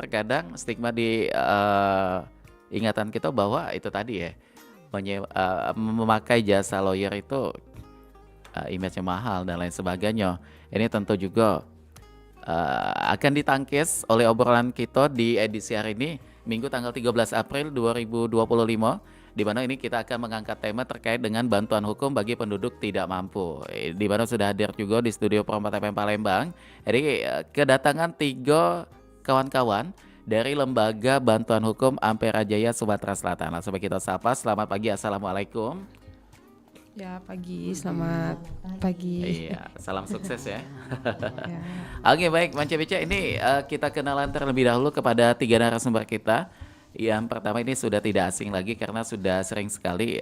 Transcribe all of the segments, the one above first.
terkadang stigma di ingatan kita bahwa itu tadi ya, memakai jasa lawyer itu image-nya mahal dan lain sebagainya. Ini tentu juga akan ditangkis oleh obrolan kita di edisi hari ini, Minggu tanggal 13 April 2025, di mana ini kita akan mengangkat tema terkait dengan bantuan hukum bagi penduduk tidak mampu. Di mana sudah hadir juga di studio Perempat FM Palembang. Jadi kedatangan 3 kawan-kawan dari Lembaga Bantuan Hukum Ampera Jaya Sumatera Selatan. Langsung kita sapa, selamat pagi, Assalamualaikum. Ya, selamat pagi. Iya, salam sukses ya. Ya. Oke, baik, Manca Beca, ini kita kenalan terlebih dahulu kepada 3 narasumber kita. Yang pertama ini sudah tidak asing lagi karena sudah sering sekali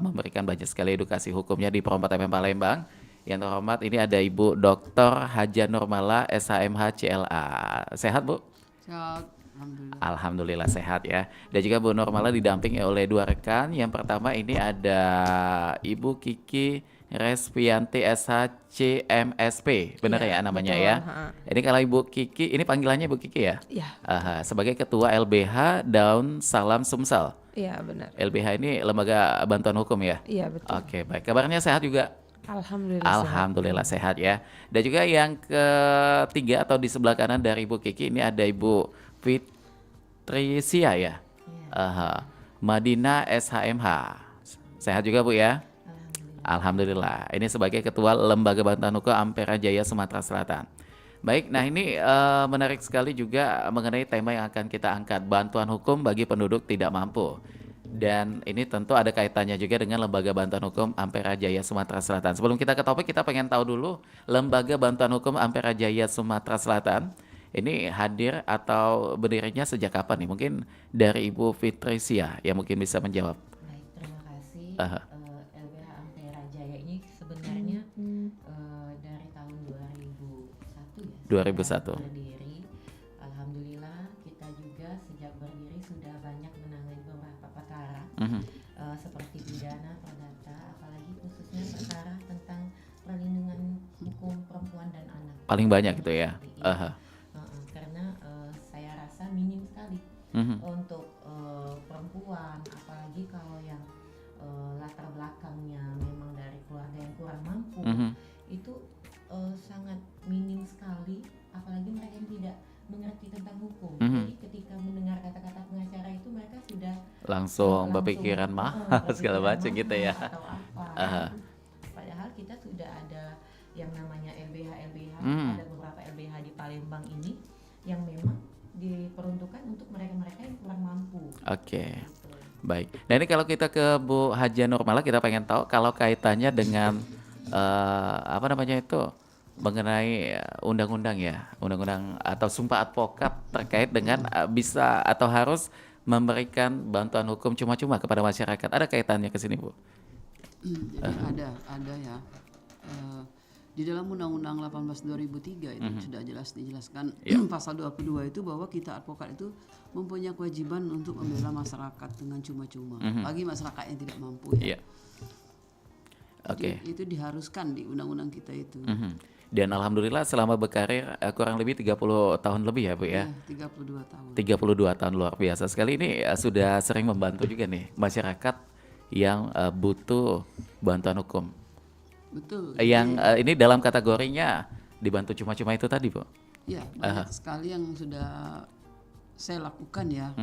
memberikan banyak sekali edukasi hukumnya di Perempat FM Palembang. Yang terhormat ini ada Ibu Dr. Haja Nurmala, SHMH CLA. Sehat, Bu? Sehat, alhamdulillah. Alhamdulillah sehat ya. Dan juga Bu Nurmala didampingi oleh 2 rekan. Yang pertama ini ada Ibu Kiki Respianti SHCMSP, benar ya namanya betul, ya. ha. Ini kalau Ibu Kiki, ini panggilannya Ibu Kiki ya? Ya, Aha, sebagai Ketua LBH Daun Salam Sumsel. iya benar. LBH ini Lembaga Bantuan Hukum ya? Iya betul. Oke, baik. Kabarnya sehat juga? Alhamdulillah. sehat. Alhamdulillah sehat ya. Dan juga yang ketiga atau di sebelah kanan dari Ibu Kiki ini ada Ibu Fitrisia ya. Aha. Madina SHMH. Sehat juga Bu ya? Alhamdulillah. Ini sebagai Ketua Lembaga Bantuan Hukum Ampera Jaya Sumatera Selatan. Baik, nah ini menarik sekali juga mengenai tema yang akan kita angkat, bantuan hukum bagi penduduk tidak mampu. Dan ini tentu ada kaitannya juga dengan Lembaga Bantuan Hukum Ampera Jaya Sumatera Selatan. Sebelum kita ke topik, kita pengen tahu dulu Lembaga Bantuan Hukum Ampera Jaya Sumatera Selatan ini hadir atau berdirinya sejak kapan nih? Mungkin dari Ibu Fitrisia yang mungkin bisa menjawab. Baik, terima kasih. Aha. LBH Ampera Jaya ini sebenarnya dari tahun 2001 ya. 2001. sudah berdiri. Alhamdulillah kita juga sejak berdiri sudah banyak menangani beberapa perkara Mhm. seperti pidana, perdata, apalagi khususnya perkara tentang perlindungan hukum perempuan dan anak. Paling banyak gitu ya. Seperti itu. Aha. Karena saya rasa minim sekali Mhm. untuk perempuan, apalagi kalau yang latar belakangnya memang dari keluarga yang kurang mampu, Mhm. itu sangat minim sekali, apalagi mereka yang tidak mengerti tentang hukum. Mhm. Jadi ketika mendengar kata-kata pengacara itu mereka sudah Langsung berpikiran mahal segala macam gitu ya. atau apa. Aha. Padahal kita sudah ada yang namanya LBH, Hmm. ada beberapa LBH di Palembang ini yang memang diperuntukkan untuk mereka-mereka yang kurang mampu. Oke. Gitu. Baik. Nah ini kalau kita ke Bu Haja Nurmala, kita pengen tahu kalau kaitannya dengan apa namanya itu mengenai undang-undang ya, undang-undang atau sumpah advokat terkait dengan bisa atau harus memberikan bantuan hukum cuma-cuma kepada masyarakat. Ada kaitannya ke sini Bu? Jadi ada ya. Di dalam Undang-Undang 18 2003 itu sudah jelas dijelaskan pasal 22 itu bahwa kita advokat itu mempunyai kewajiban untuk membela masyarakat dengan cuma-cuma bagi masyarakat yang tidak mampu ya. Iya. Oke. Itu diharuskan di undang-undang kita itu. Mhm. Dan alhamdulillah selama berkarir kurang lebih 30 tahun lebih ya Bu ya. 32 tahun. 32 tahun luar biasa sekali. Ini sudah sering membantu juga nih masyarakat yang butuh bantuan hukum. Betul. Yang ini dalam kategorinya dibantu cuma-cuma itu tadi Bu. Ya, banyak sekali yang sudah saya lakukan ya.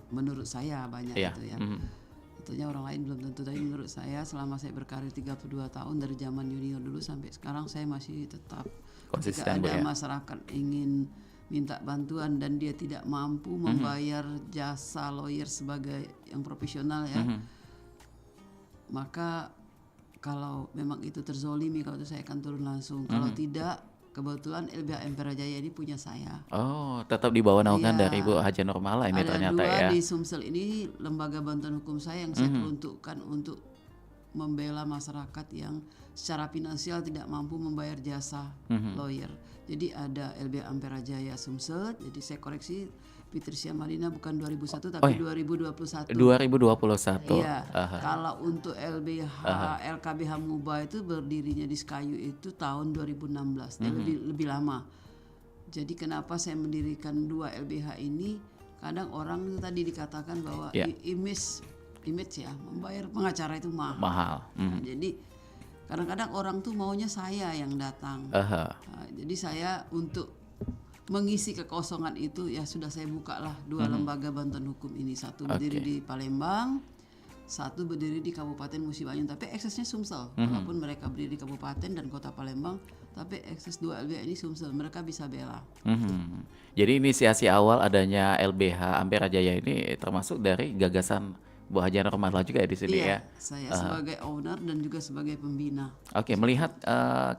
Menurut saya banyak Iya. itu ya. Mhm. Tentunya orang lain belum tentu, tapi menurut saya selama saya berkarir 32 tahun dari zaman junior dulu sampai sekarang saya masih tetap Konsisten, Bu, ketika ada ya. masyarakat ingin minta bantuan dan dia tidak mampu membayar jasa lawyer sebagai yang profesional ya. Maka kalau memang itu terzolimi, kalau itu saya akan turun langsung. Kalau tidak, kebetulan LBH Ampera Jaya ini punya saya. Oh, tetap di bawah naungan Iya. dari Bu Haja Nurmala ini Ada ternyata dua ya. di Sumsel ini lembaga bantuan hukum saya yang saya peruntukkan untuk membela masyarakat yang secara finansial tidak mampu membayar jasa lawyer. Jadi ada LBH Ampera Jaya Sumsel, jadi saya koreksi Fitrisia Madina bukan 2001 tapi 2021. 2021. Iya. Kalau untuk LBH LKBH Muba itu berdirinya di Sekayu itu tahun 2016. Lebih lama. Jadi kenapa saya mendirikan 2 LBH ini? Kadang orang itu tadi dikatakan bahwa Ya. image ya, membayar pengacara itu mahal. Mahal. Nah, jadi kadang-kadang orang tuh maunya saya yang datang. Aha. Nah, jadi saya untuk mengisi kekosongan itu ya sudah saya bukalah 2 lembaga bantuan hukum ini. Satu berdiri di Palembang, satu berdiri di Kabupaten Musi Banyu, tapi aksesnya Sumsel. Walaupun mereka berdiri di Kabupaten dan Kota Palembang, tapi akses 2 LBH ini Sumsel, mereka bisa bela. Jadi inisiasi awal adanya LBH Ampera Jaya ini termasuk dari gagasan Bu Haja Nurmala juga ya di sini ya. Saya sebagai owner dan juga sebagai pembina. Oke, melihat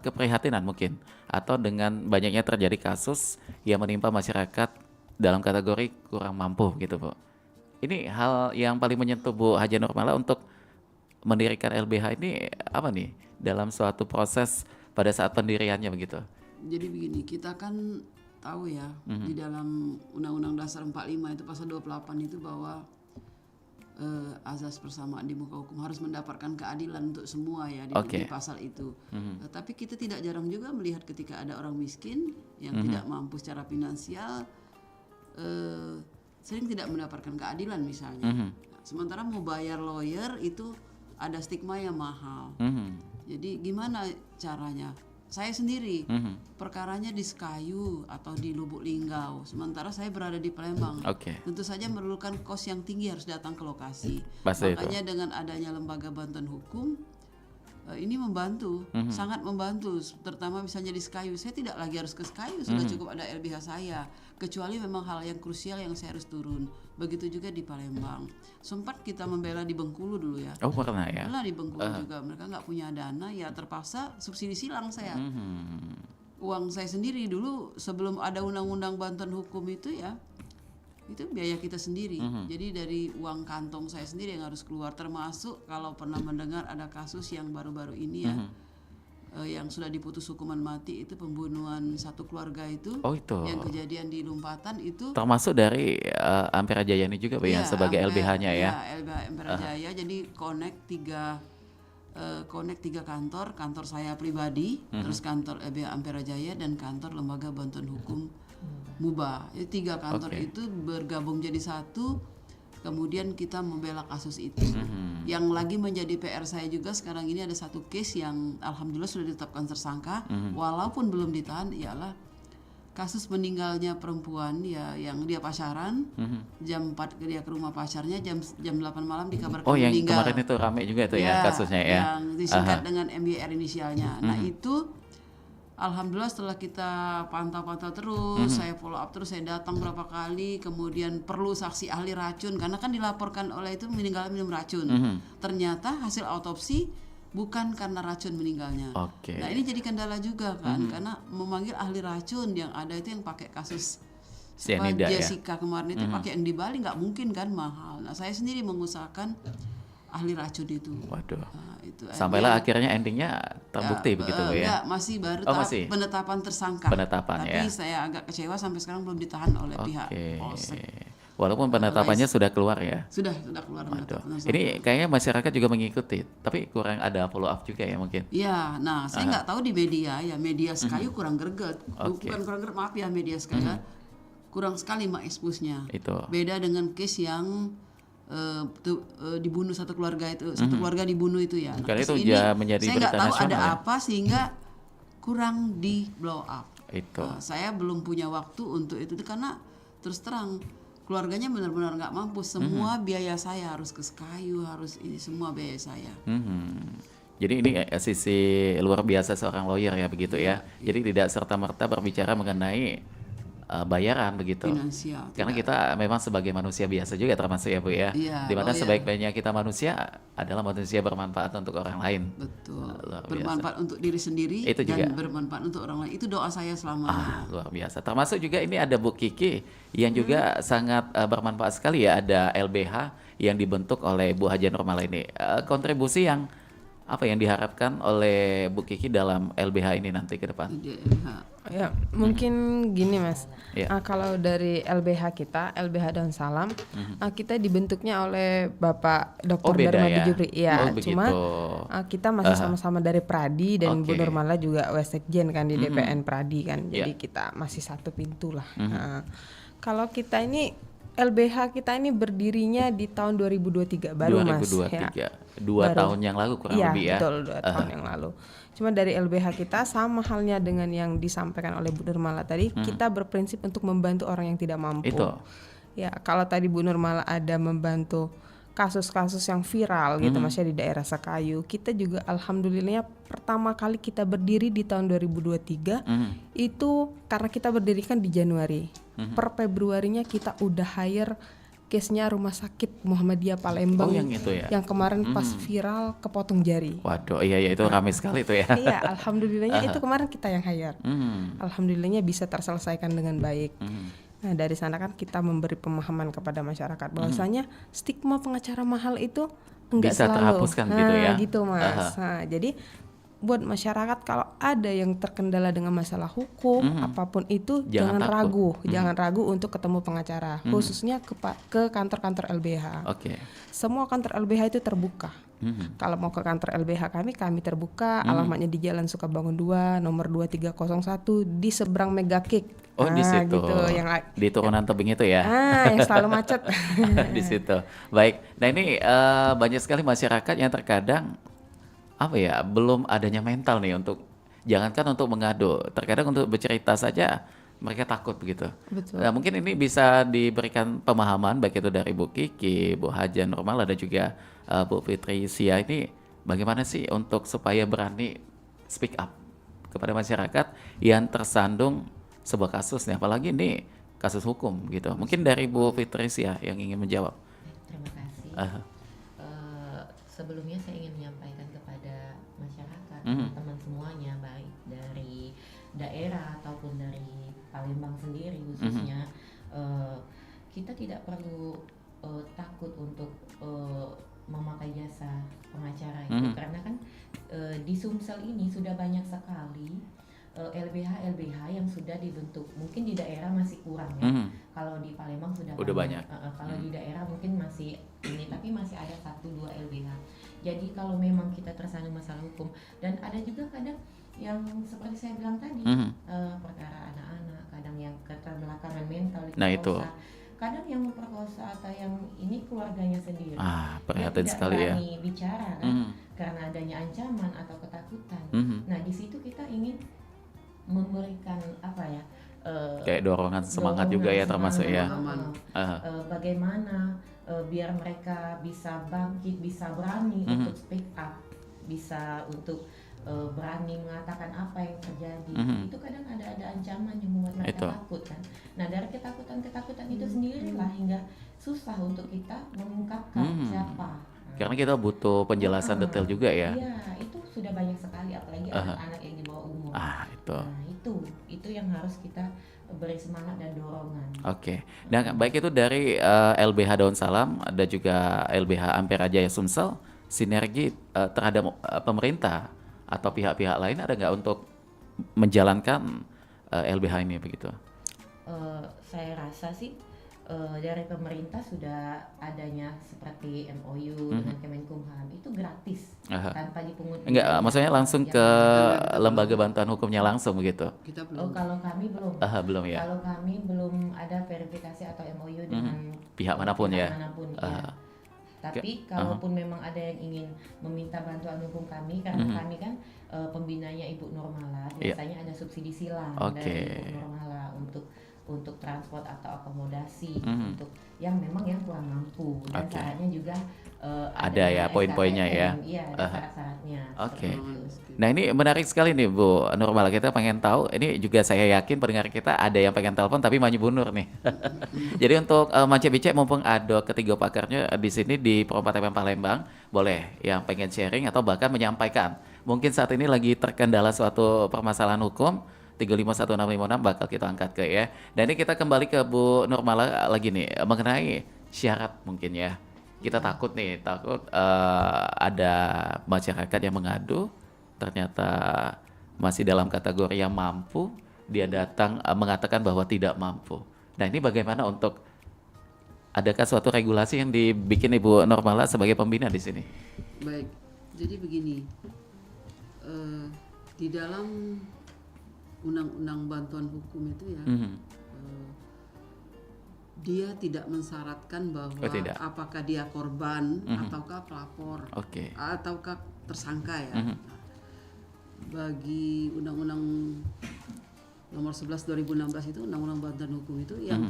keprihatinan mungkin atau dengan banyaknya terjadi kasus yang menimpa masyarakat dalam kategori kurang mampu gitu, Bu. Ini hal yang paling menyentuh Bu Haja Nurmala untuk mendirikan LBH ini apa nih dalam suatu proses pada saat pendiriannya begitu? Jadi begini, kita kan tahu ya di dalam Undang-Undang Dasar 45 itu pasal 28 itu bahwa azas persamaan di muka hukum harus mendapatkan keadilan untuk semua ya di pasal itu. Tapi kita tidak jarang juga melihat ketika ada orang miskin yang tidak mampu secara finansial, sering tidak mendapatkan keadilan misalnya. Nah, sementara mau bayar lawyer itu ada stigma yang mahal. Jadi gimana caranya? Saya sendiri perkaranya di Sekayu atau di Lubuk Linggau, sementara saya berada di Palembang. Tentu saja memerlukan kos yang tinggi, harus datang ke lokasi. Makanya dengan adanya lembaga bantuan hukum ini membantu, sangat membantu. Terutama misalnya di Sekayu, saya tidak lagi harus ke Sekayu, sudah cukup ada LBH saya. Kecuali memang hal yang krusial yang saya harus turun. Begitu juga di Palembang. Sempat kita membela di Bengkulu dulu ya. Oh pernah ya? Pernah di Bengkulu juga, mereka nggak punya dana, ya terpaksa subsidi silang saya. Uang saya sendiri dulu sebelum ada undang-undang bantuan hukum itu ya, itu biaya kita sendiri. Jadi dari uang kantong saya sendiri yang harus keluar, termasuk kalau pernah mendengar ada kasus yang baru-baru ini ya, yang sudah diputus hukuman mati, itu pembunuhan satu keluarga itu. Yang kejadian di Lumpatan itu termasuk dari Ampera Jaya ini juga Pak ya, sebagai LBH-nya ya. LBH Ampera Jaya. Jadi connect tiga kantor saya pribadi, terus kantor LBH Ampera Jaya dan kantor lembaga bantuan hukum MUBA. Jadi 3 kantor itu bergabung jadi satu. Kemudian kita membela kasus itu. Yang lagi menjadi PR saya juga sekarang ini ada satu case yang alhamdulillah sudah ditetapkan tersangka, walaupun belum ditahan, ialah kasus meninggalnya perempuan ya yang dia pacaran, jam 4 dia ke rumah pacarnya, jam 8 malam dikabarkan meninggal. Yang kemarin itu ramai juga itu ya kasusnya ya. Yang disingkat dengan MYR inisialnya. Nah itu alhamdulillah setelah kita pantau-pantau terus, saya follow up terus, saya datang berapa kali, kemudian perlu saksi ahli racun karena kan dilaporkan oleh itu meninggal minum racun. Ternyata hasil autopsi bukan karena racun meninggalnya. Nah ini jadi kendala juga kan, karena memanggil ahli racun yang ada itu yang pakai kasus Jessica kemarin itu pakai yang di Bali, nggak mungkin kan, mahal. Nah saya sendiri mengusahakan ahli racun itu. Waduh. Nah, itu sampailah akhirnya endingnya terbukti begitu Bu ya. Enggak, masih baru tahap penetapan tersangka. Tapi saya agak kecewa sampai sekarang belum ditahan oleh pihak Polsek. Walaupun penetapannya sudah keluar ya. Sudah keluar penetapan. Ini kayaknya masyarakat juga mengikuti, tapi kurang ada follow up juga ya mungkin. Iya, nah saya nggak tahu di media ya, media Sekayu kurang greget. Bukan kurang greget, maaf ya, media Sekayu kurang sekali mengeksposnya. Beda dengan case yang dibunuh satu keluarga itu, keluarga dibunuh itu ya. Nah, itu ini menjadi saya nggak tahu ada ya? apa sehingga kurang di blow up. Saya belum punya waktu untuk itu karena terus terang keluarganya benar-benar nggak mampu. Semua biaya saya harus ke Sekayu, harus ini semua biaya saya. Jadi ini sisi luar biasa seorang lawyer ya begitu ya. Jadi tidak serta-merta berbicara mengenai bayaran begitu. Finansial. Karena kita memang sebagai manusia biasa juga termasuk ya Bu ya. Dimana sebaik-baiknya kita manusia adalah manusia bermanfaat untuk orang lain. Betul. Bermanfaat untuk diri sendiri itu dan juga bermanfaat untuk orang lain. Itu doa saya selamanya. Luar biasa. Termasuk juga ini ada Bu Kiki yang juga sangat bermanfaat sekali ya. Ada LBH yang dibentuk oleh Bu Haja Nurmala ini. Kontribusi yang apa yang diharapkan oleh Bu Kiki dalam LBH ini nanti ke depan? Di LBH. Ya, mungkin gini Mas. Ya. Kalau dari LBH kita, LBH Daun Salam, kita dibentuknya oleh Bapak Dr. Oh, beda Darmadi ya? Jupri. Iya, Oh, begitu. cuma kita masih sama-sama dari Pradi dan Bu Oke. Nurmala juga Wasekjen kan di DPN Pradi kan. Jadi Ya. kita masih satu pintu lah. Kalau kita ini LBH kita ini berdirinya di tahun 2023 baru Mas. 2023, 2 Baru. tahun yang lalu kurang Iya, lebih ya. betul 2 tahun yang lalu. Cuma dari LBH kita sama halnya dengan yang disampaikan oleh Bu Nurmala tadi, kita berprinsip untuk membantu orang yang tidak mampu. Itu. Ya, kalau tadi Bu Nurmala ada membantu kasus-kasus yang viral gitu maksudnya di daerah Sakayu, kita juga alhamdulillahnya pertama kali kita berdiri di tahun 2023 itu karena kita berdiri kan di Januari. Per Februarinya kita udah hire case-nya Rumah Sakit Muhammadiyah Palembang Oh, yang itu ya. yang kemarin pas viral kepotong jari. Waduh, iya itu ramai sekali itu ya. Iya, alhamdulillahnya itu kemarin kita yang hire. Alhamdulillahnya bisa terselesaikan dengan baik. Nah, dari sana kan kita memberi pemahaman kepada masyarakat bahwasanya stigma pengacara mahal itu enggak Bisa selalu. terhapuskan gitu ya. Gitu Mas. Nah, jadi buat masyarakat kalau ada yang terkendala dengan masalah hukum apapun itu Jangan jangan takut. ragu, jangan ragu untuk ketemu pengacara, khususnya ke kantor-kantor LBH. Oke. Semua kantor LBH itu terbuka. Kalau mau ke kantor LBH kami terbuka. Alamatnya di Jalan Sukabangun 2, nomor 2301 di seberang Mega Kick. Oh, di situ. Gitu, Di turunan tebing itu ya. yang selalu macet. Di situ. Baik. Nah, ini banyak sekali masyarakat yang terkadang apa ya, belum adanya mental nih untuk jangankan untuk mengadu, terkadang untuk bercerita saja mereka takut begitu. Betul. Nah, mungkin ini bisa diberikan pemahaman baik itu dari Bu Kiki, Bu Haja Nurmala dan juga Bu Fitri Sia ini bagaimana sih untuk supaya berani speak up kepada masyarakat yang tersandung sebuah kasus nih, apalagi ini kasus hukum gitu. Mungkin dari Bu Fitri Sia yang ingin menjawab. Terima kasih. Sebelumnya saya ingin menyampaikan kepada masyarakat, teman-teman semuanya, baik dari daerah ataupun dari Palembang sendiri khususnya, kita tidak perlu takut untuk memakai jasa pengacara itu, karena kan di Sumsel ini sudah banyak sekali LBH yang sudah dibentuk. Mungkin di daerah masih kurang ya. Kalau di Palembang sudah banyak. Kalau di daerah mungkin masih ini, tapi masih ada 1-2 LBH. Jadi kalau memang kita tersandung masalah hukum, dan ada juga kadang yang seperti saya bilang tadi, perkara anak-anak, kadang yang keterbelakangan mental Nah, itu. kadang yang memperkosa atau yang ini keluarganya sendiri. Prihatin Dia sekali ya. tidak berani bicara kan, karena adanya ancaman atau ketakutan. Nah, di situ kita ingin memberikan apa ya, Kayak dorongan semangat juga ya termasuk ya. Bagaimana biar mereka bisa bangkit, bisa berani untuk speak up, bisa untuk berani mengatakan apa yang terjadi. Itu kadang ada ancaman yang membuat mereka takut kan. Nah, dari ketakutan itu sendirilah hingga susah untuk kita mengungkapkan siapa. Karena kita butuh penjelasan detail juga ya. Iya, itu sudah banyak sekali, apalagi anak-anak yang di bawah umur. Itu. Nah, itu yang harus kita beri semangat dan dorongan. Oke. Dan baik itu dari LBH Daun Salam ada juga LBH Ampera Jaya Sumsel, sinergi terhadap pemerintah atau pihak-pihak lain ada nggak untuk menjalankan LBH ini begitu? Saya rasa sih dari pemerintah sudah adanya seperti MOU dengan Kemenkumham, itu gratis tanpa dipungut. Enggak, maksudnya langsung ke lembaga bantuan hukumnya langsung begitu? Kita Oh, belum. kalau kami belum. Belum ya. Kalau kami belum ada verifikasi atau MOU dengan Pihak manapun ya. Iya. Tapi kalaupun memang ada yang ingin meminta bantuan hukum kami, karena kami kan pembinanya Ibu Nurmala, biasanya ada subsidi silang dari Ibu Nurmala untuk transport atau akomodasi untuk yang memang yang kurang mampu, dan syaratnya juga ada ya poin-poinnya ya. Iya, ada syarat-syaratnya. Oke. seperti itu. Nah, ini menarik sekali nih Bu Nurmala, kita pengen tahu, ini juga saya yakin pendengar kita ada yang pengen telepon tapi maju bunur nih. Jadi untuk Mance Bicek mumpung ada ketiga pakarnya di sini di Perompak FM Palembang, boleh yang pengen sharing atau bahkan menyampaikan. Mungkin saat ini lagi terkendala suatu permasalahan hukum, 351656 bakal kita angkat ke ya. Dan ini kita kembali ke Bu Nurmala lagi nih mengenai syarat mungkin ya. kita takut nih, takut ada masyarakat yang mengadu, ternyata masih dalam kategori yang mampu, dia datang mengatakan bahwa tidak mampu. Nah ini bagaimana untuk, adakah suatu regulasi yang dibikin Ibu Normala sebagai pembina di sini? Baik, jadi begini, di dalam undang-undang bantuan hukum itu ya, dia tidak mensyaratkan bahwa tidak. apakah dia korban ataukah pelapor ataukah tersangka ya. Bagi undang-undang nomor 11 2016 itu, undang-undang bantuan hukum itu yang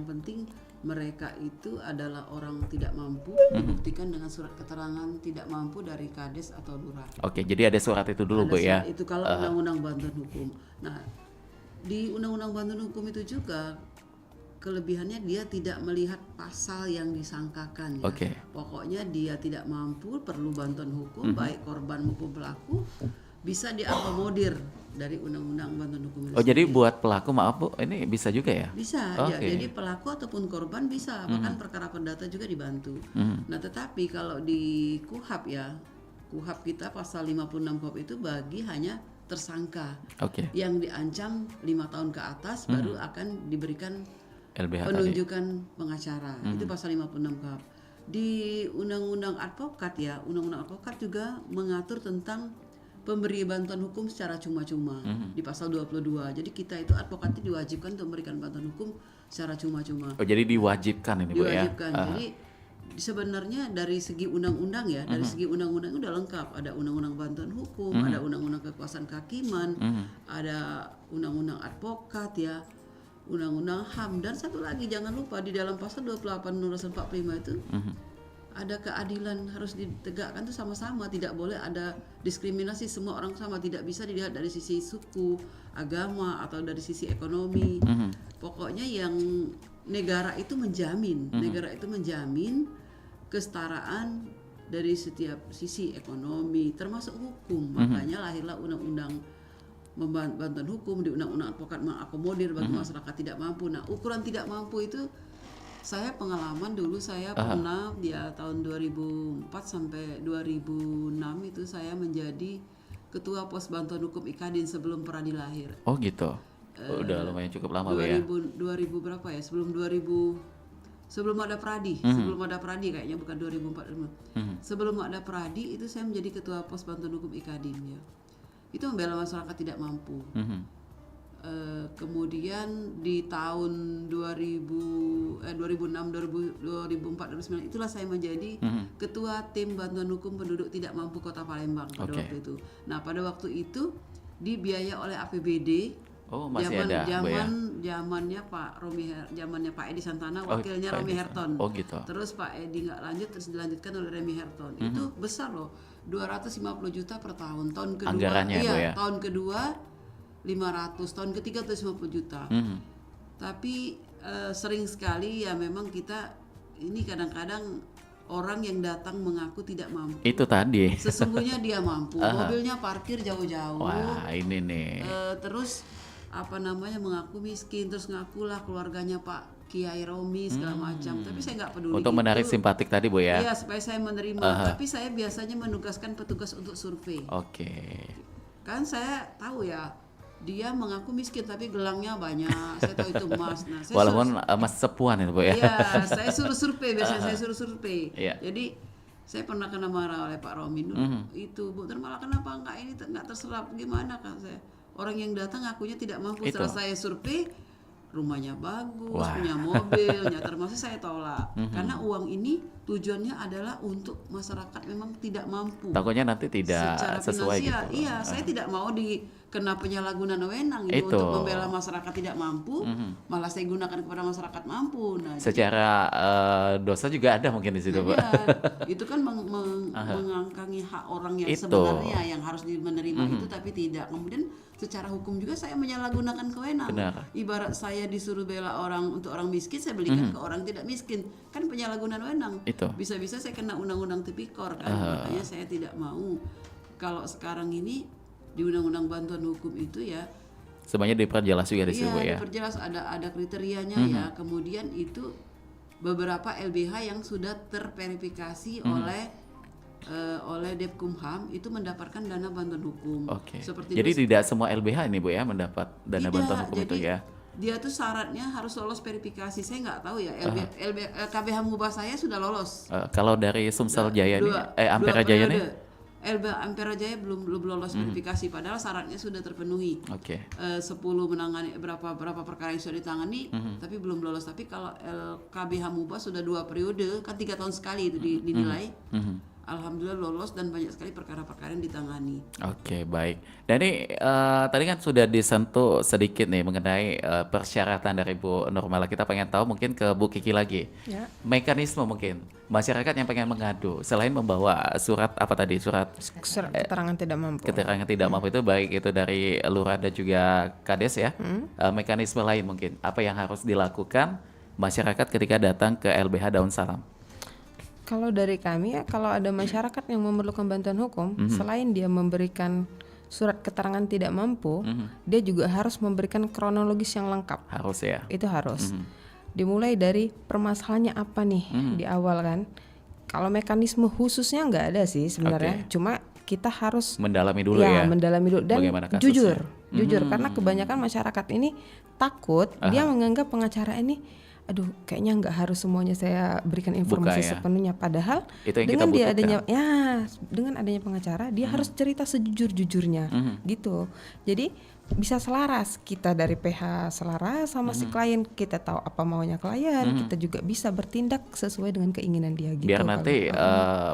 penting mereka itu adalah orang tidak mampu, dibuktikan dengan surat keterangan tidak mampu dari Kades atau Lurah. Oke, jadi ada surat itu dulu Bu ya. Itu kalau undang-undang bantuan hukum. Nah, di undang-undang bantuan hukum itu juga kelebihannya dia tidak melihat pasal yang disangkakan ya. Pokoknya dia tidak mampu, perlu bantuan hukum, baik korban maupun pelaku, bisa diakomodir dari undang-undang bantuan hukum itu. Jadi buat pelaku, maaf Bu, ini bisa juga ya? Bisa, ya. Jadi pelaku ataupun korban bisa, bahkan perkara perdata juga dibantu. Nah, tetapi kalau di KUHAP ya, KUHAP kita pasal 56 KUHAP itu bagi hanya tersangka yang diancam 5 tahun ke atas baru akan diberikan LBH penunjukan pengacara. Itu pasal 56 KUHAP. Di undang-undang advokat ya, undang-undang advokat juga mengatur tentang pemberi bantuan hukum secara cuma-cuma di pasal 22. Jadi kita itu advokat itu diwajibkan untuk memberikan bantuan hukum secara cuma-cuma. Jadi diwajibkan ini Bu ya. Diwajibkan. Jadi sebenarnya dari segi undang-undang ya, dari segi undang-undang itu udah lengkap. Ada undang-undang bantuan hukum, ada undang-undang kekuasaan kehakiman, ada undang-undang advokat ya, undang-undang HAM, dan satu lagi jangan lupa di dalam pasal 28 Undang-Undang 45 itu ada keadilan harus ditegakkan tuh sama-sama, tidak boleh ada diskriminasi, semua orang sama, tidak bisa dilihat dari sisi suku, agama atau dari sisi ekonomi. Pokoknya yang negara itu menjamin, kesetaraan dari setiap sisi ekonomi termasuk hukum. Makanya lahirlah undang-undang bantuan hukum, di undang-undang advokat mengakomodir bagi masyarakat tidak mampu. Nah, ukuran tidak mampu itu saya pengalaman dulu saya pernah di tahun 2004 sampai 2006 itu saya menjadi ketua pos bantuan hukum IKADIN sebelum Pradi lahir. Oh gitu. Udah lumayan cukup lama 2000 berapa ya? Sebelum ada Pradi, kayaknya bukan 2004. Sebelum ada Pradi itu saya menjadi ketua pos bantuan hukum IKADIN ya. Itu membela masyarakat tidak mampu. Kemudian di tahun 2006, 2004, 2009 itulah saya menjadi ketua tim bantuan hukum penduduk tidak mampu Kota Palembang pada waktu itu. Nah, pada waktu itu dibiayai oleh APBD. Masih ada zamannya Pak Romi, zamannya Pak Edi Santana, wakilnya Romi Herton. Gitu. Terus Pak Edi nggak lanjut, terus dilanjutkan oleh Remi Herton. Itu besar loh, 250 juta per tahun. Tahun kedua, anggarannya Bu ya. Tahun kedua 500, tahun ketiga 250 juta. Tapi sering sekali ya memang kita ini kadang-kadang orang yang datang mengaku tidak mampu. Itu tadi. Sesungguhnya dia mampu. Mobilnya parkir jauh-jauh. Wah, ini nih. Terus mengaku miskin, terus ngakulah keluarganya Pak Kiai Romi segala macam. Tapi saya nggak peduli. Untuk menarik simpatik tadi Bu ya. Iya, supaya saya menerima. Tapi saya biasanya menugaskan petugas untuk survei. Kan saya tahu ya, dia mengaku miskin tapi gelangnya banyak. Saya tahu itu emas. Nah, saya walaupun emas sepuan itu Bu ya. Iya, saya suruh survei, biasanya saya suruh survei. Jadi saya pernah kena marah oleh Pak Romi dulu. Itu Bu, malah kenapa nggak terserap, gimana kan saya? Orang yang datang ngakunya tidak mampu. Setelah saya survei, rumahnya bagus, punya mobilnya, termasuk saya tolak. Karena uang ini tujuannya adalah untuk masyarakat memang tidak mampu. Takutnya nanti tidak secara sesuai finansial, gitu. Iya, saya tidak mau dikena penyalahgunaan wewenang itu untuk membela masyarakat tidak mampu, malah saya gunakan kepada masyarakat mampu. Nah, secara dosa juga ada mungkin di situ, Pak. Ya, itu kan mengangkangi hak orang yang sebenarnya yang harus menerima itu tapi tidak. Kemudian secara hukum juga saya menyalahgunakan kewenang. Ibarat saya disuruh bela orang untuk orang miskin, saya belikan ke orang tidak miskin, kan penyalahgunaan wewenang. Bisa-bisa saya kena undang-undang tipikor kan. Makanya saya tidak mau. Kalau sekarang ini di undang-undang bantuan hukum itu ya semuanya diperjelas juga di situ ya. Diperjelas ada kriterianya ya. Kemudian itu beberapa LBH yang sudah terverifikasi oleh Depkumham itu mendapatkan dana bantuan hukum. Oke. Seperti Jadi itu, tidak semua LBH ini Bu ya mendapat dana tidak. bantuan hukum Jadi itu ya. dia tuh syaratnya harus lolos verifikasi. Saya nggak tahu ya. KBH Mubah saya sudah lolos. Kalau dari Sumsel Jaya ini, Dua Ampera Jaya ini, periode. LBH Ampera Jaya belum lolos verifikasi, padahal syaratnya sudah terpenuhi. oke. 10 menangani berapa perkara yang sudah ditangani, tapi belum lolos. Tapi kalau KBH Mubah sudah 2 periode, kan 3 tahun sekali itu dinilai. Alhamdulillah lolos dan banyak sekali perkara-perkara yang ditangani. Oke, baik. Dan ini tadi kan sudah disentuh sedikit nih mengenai persyaratan dari Bu Nurmala. Kita pengen tahu mungkin ke Bu Kiki lagi. Ya. Mekanisme mungkin masyarakat yang pengen mengadu selain membawa surat apa tadi? Surat Surat keterangan tidak mampu. keterangan tidak mampu itu baik itu dari lurah dan juga kades ya. Mekanisme lain mungkin apa yang harus dilakukan masyarakat ketika datang ke LBH Daun Salam? Kalau dari kami ya, kalau ada masyarakat yang memerlukan bantuan hukum, selain dia memberikan surat keterangan tidak mampu, dia juga harus memberikan kronologis yang lengkap. Harus ya. Itu harus. Dimulai dari permasalahannya apa nih di awal kan. Kalau mekanisme khususnya nggak ada sih sebenarnya. Cuma kita harus Mendalami dulu ya. mendalami dulu dan Bagaimana kasusnya. jujur karena kebanyakan masyarakat ini takut, dia menganggap pengacara ini aduh kayaknya nggak harus semuanya saya berikan informasi ya. sepenuhnya, padahal Itu yang dengan kita dia butuhkan. dengan adanya pengacara dia harus cerita sejujur-jujurnya gitu. Jadi bisa selaras, kita dari PH selaras sama si klien, kita tahu apa maunya klien, kita juga bisa bertindak sesuai dengan keinginan dia gitu. Biar kalau- nanti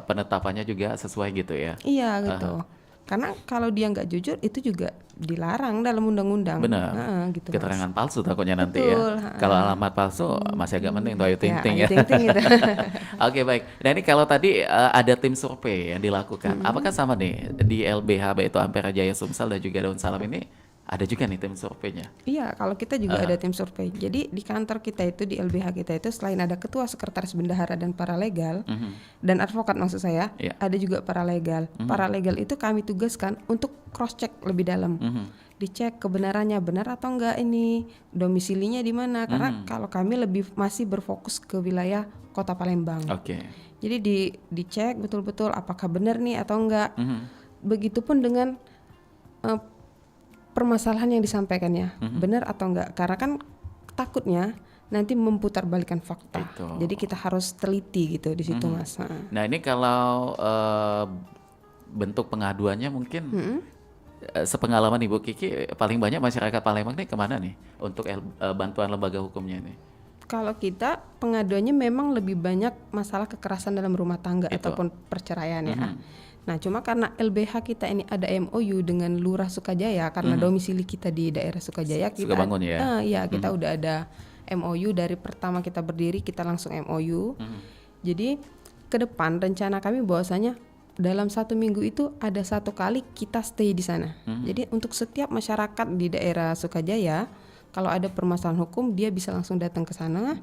penetapannya juga sesuai gitu ya. Iya gitu. Karena kalau dia nggak jujur itu juga dilarang dalam undang-undang. Benar. Gitu, Mas. Keterangan palsu takutnya nanti Betul, ya. Kalau alamat palsu masih agak mending tuh Ayu Ting Ting ya. Ayu Ting Ting gitu. Oke baik. Nah ini kalau tadi ada tim survei yang dilakukan, apakah sama nih di LBH baik itu Ampera Jaya Sumsel dan juga Daun Salam ini ada juga nih tim surveinya? Iya, kalau kita juga ada tim survei. Jadi di kantor kita itu, di LBH kita itu selain ada ketua, sekretaris bendahara dan paralegal dan advokat maksud saya, Iya. ada juga paralegal. Paralegal itu kami tugaskan untuk cross check lebih dalam. Dicek kebenarannya benar atau enggak ini, domisilinya di mana. Karena kalau kami lebih masih berfokus ke wilayah Kota Palembang. Oke. Jadi dicek betul-betul apakah benar nih atau enggak. Begitupun dengan permasalahan yang disampaikannya, benar atau enggak. Karena kan takutnya nanti memutarbalikkan fakta. Itu. Jadi kita harus teliti gitu di situ, Mas. Nah ini kalau bentuk pengaduannya mungkin sepengalaman Ibu Kiki paling banyak masyarakat Palembang nih kemana nih untuk bantuan lembaga hukumnya ini? Kalau kita pengaduannya memang lebih banyak masalah kekerasan dalam rumah tangga Itu. ataupun perceraian ya. Nah, cuma karena LBH kita ini ada MOU dengan Lurah Sukajaya karena domisili kita di daerah Sukajaya, kita Sukabangun ya? Iya, kita udah ada MOU dari pertama kita berdiri, kita langsung MOU. Jadi ke depan rencana kami bahwasanya dalam 1 minggu itu ada 1 kali kita stay di sana. Jadi untuk setiap masyarakat di daerah Sukajaya, kalau ada permasalahan hukum dia bisa langsung datang ke sana.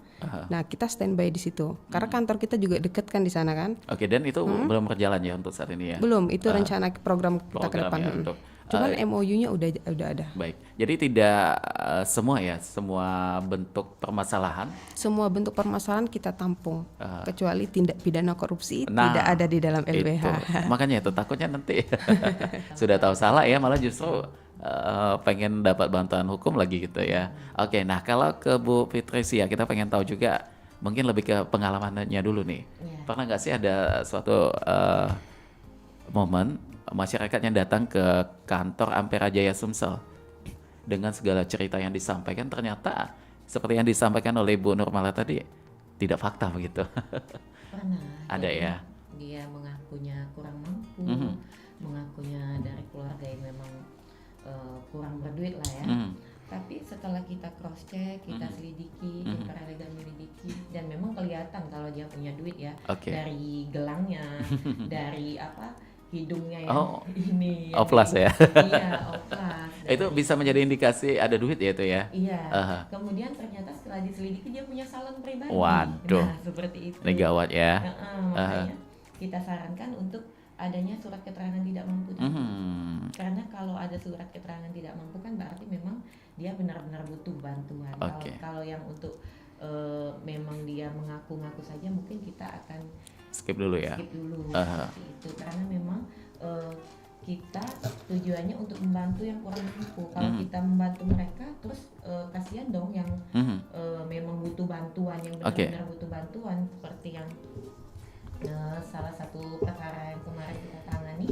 Nah, kita standby di situ. Karena kantor kita juga deket kan di sana kan. Oke, dan itu belum berjalan ya untuk saat ini ya? Belum, itu rencana program kita ke depan. Programnya untuk Cuman MOU-nya udah ada. baik. Jadi tidak semua ya, semua bentuk permasalahan. Semua bentuk permasalahan kita tampung. Kecuali tindak pidana korupsi Nah, tidak ada di dalam LBH. Itu. Makanya itu takutnya nanti sudah tahu salah ya, malah justru pengen dapat bantuan hukum lagi gitu ya. Oke, nah kalau ke Bu Fitricia kita pengen tahu juga mungkin lebih ke pengalamannya dulu nih. Pernah nggak sih ada suatu momen masyarakat yang datang ke kantor Ampera Jaya Sumsel dengan segala cerita yang disampaikan ternyata seperti yang disampaikan oleh Bu Nurmala tadi tidak fakta begitu? Pernah. Ada jadi ya? Dia mengakunya kurang mampu, mengakunya dari keluarga yang memang kurang berduit lah ya. Tapi setelah kita cross check, kita selidiki, tim paralegal menyelidiki, dan memang kelihatan kalau dia punya duit ya. Oke. Dari gelangnya, dari hidungnya yang Oh, ini. oplas ya? Iya, oplas. Itu bisa menjadi indikasi ada duit ya itu ya? Iya. Kemudian ternyata setelah diselidiki dia punya salon pribadi. Waduh. Nah, seperti itu. Ini gawat ya. Makanya kita sarankan untuk adanya surat keterangan tidak mampu. Karena kalau ada surat keterangan tidak mampu kan berarti memang dia benar-benar butuh bantuan. Oke. Kalau yang untuk memang dia mengaku-ngaku saja, mungkin kita akan Skip dulu ya. skip dulu Aha. seperti itu, karena memang kita tujuannya untuk membantu yang kurang mampu. Kalau kita membantu mereka, terus kasihan dong yang memang butuh bantuan, yang Oke. benar-benar butuh bantuan, seperti yang salah satu perkara yang kemarin kita tangani,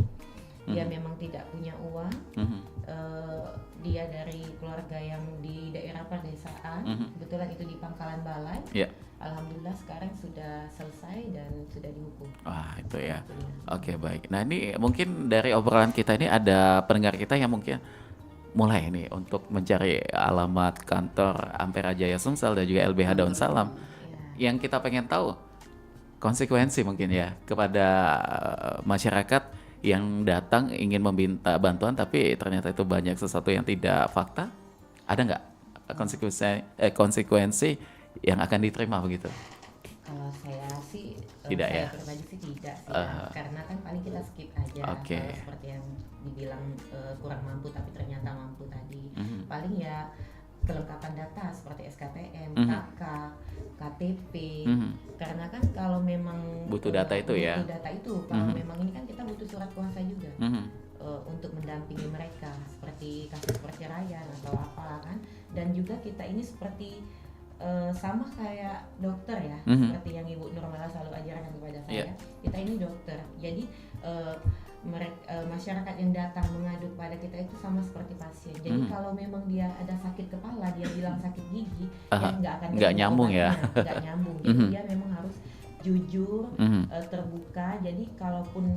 dia memang tidak punya uang, dia dari keluarga yang di daerah pedesaan, kebetulan itu di Pangkalan Balai. Ya. Alhamdulillah sekarang sudah selesai dan sudah dihukum. Wah, itu ya. Gitu ya. Oke, baik. Nah, ini mungkin dari obrolan kita ini ada pendengar kita yang mungkin mulai nih untuk mencari alamat kantor Ampera Jaya Sumsel dan juga LBH Daun Salam. Ya. Yang kita pengen tahu konsekuensi mungkin ya kepada masyarakat yang datang ingin meminta bantuan tapi ternyata itu banyak sesuatu yang tidak fakta. Ada nggak konsekuensi yang akan diterima begitu? Kalau saya sih, Tidak saya ya? pribadi sih tidak sih, ya. Karena kan paling kita skip aja. Oke. Seperti yang dibilang kurang mampu tapi ternyata mampu tadi. Paling ya kelengkapan data seperti SKTM, KK, KTP. Karena kan kalau memang Butuh data itu ya? Butuh data itu. Kalau memang ini kan kita butuh surat kuasa juga. Untuk mendampingi mereka seperti kasus perceraian atau apalah kan. Dan juga kita ini seperti sama kayak dokter ya, seperti yang Ibu Nurmala selalu ajarkan kepada saya. Yeah. Kita ini dokter, jadi masyarakat yang datang mengadu kepada kita itu sama seperti pasien. Jadi kalau memang dia ada sakit kepala, dia bilang sakit gigi, ya nggak nyambung ya. nggak nyambung. Jadi dia memang harus jujur, terbuka. Jadi kalaupun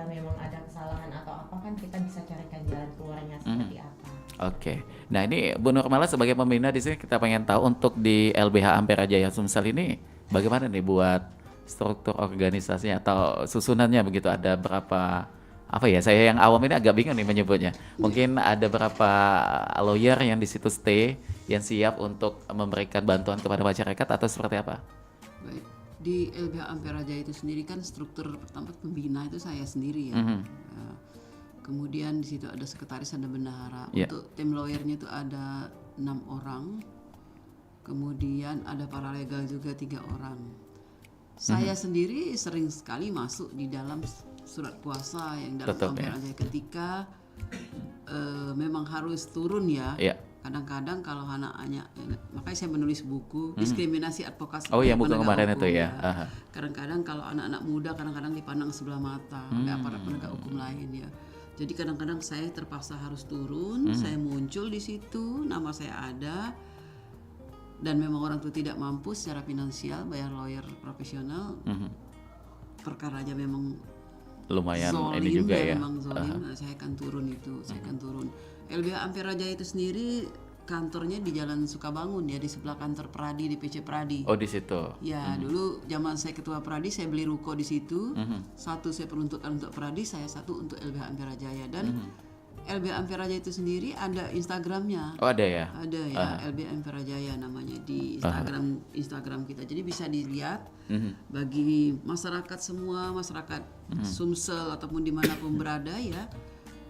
memang ada kesalahan atau apa kan kita bisa carikan jalan keluarnya seperti apa. Oke. Nah, ini Bu Nurmala sebagai pembina di sini kita pengen tahu untuk di LBH Ampera Jaya Sumsel ini bagaimana nih buat struktur organisasinya atau susunannya begitu, ada berapa apa ya, saya yang awam ini agak bingung nih menyebutnya. Mungkin ada berapa lawyer yang di situ stay yang siap untuk memberikan bantuan kepada masyarakat atau seperti apa? Baik. Di LBH Ampera Jaya itu sendiri kan struktur pertama pembina itu saya sendiri ya. Kemudian di situ ada sekretaris, ada bendahara. Yeah. Untuk tim lawyernya itu ada 6 orang. Kemudian ada paralegal juga 3 orang. Saya sendiri sering sekali masuk di dalam surat kuasa yang dalam Tetap, Ampera Jaya ketika memang harus turun ya. Yeah. Kadang-kadang kalau anak-anak, makanya saya menulis buku diskriminasi advokasi. Oh, yang buku penegak kemarin hukum, itu ya. Aha. Kadang-kadang kalau anak-anak muda kadang-kadang dipandang sebelah mata oleh aparat penegak hukum lain ya. Jadi kadang-kadang saya terpaksa harus turun, saya muncul di situ, nama saya ada, dan memang orang itu tidak mampu secara finansial bayar lawyer profesional, perkaranya memang Lumayan zolim, ini juga ya. memang zolim, nah, saya akan turun itu, saya akan turun. LBH Ampera Jaya itu sendiri kantornya di Jalan Sukabangun ya, di sebelah kantor Pradi, di PC Pradi. Oh, di situ. Ya, dulu zaman saya ketua Pradi, saya beli ruko di situ. Satu saya peruntukkan untuk Pradi, saya satu untuk LBH Ampera Jaya. Dan LBH Ampera Jaya itu sendiri ada Instagramnya. Oh, ada ya. Ada ya, LBH Ampera Jaya namanya di Instagram kita. Jadi bisa dilihat bagi masyarakat semua, masyarakat Sumsel ataupun dimanapun berada ya.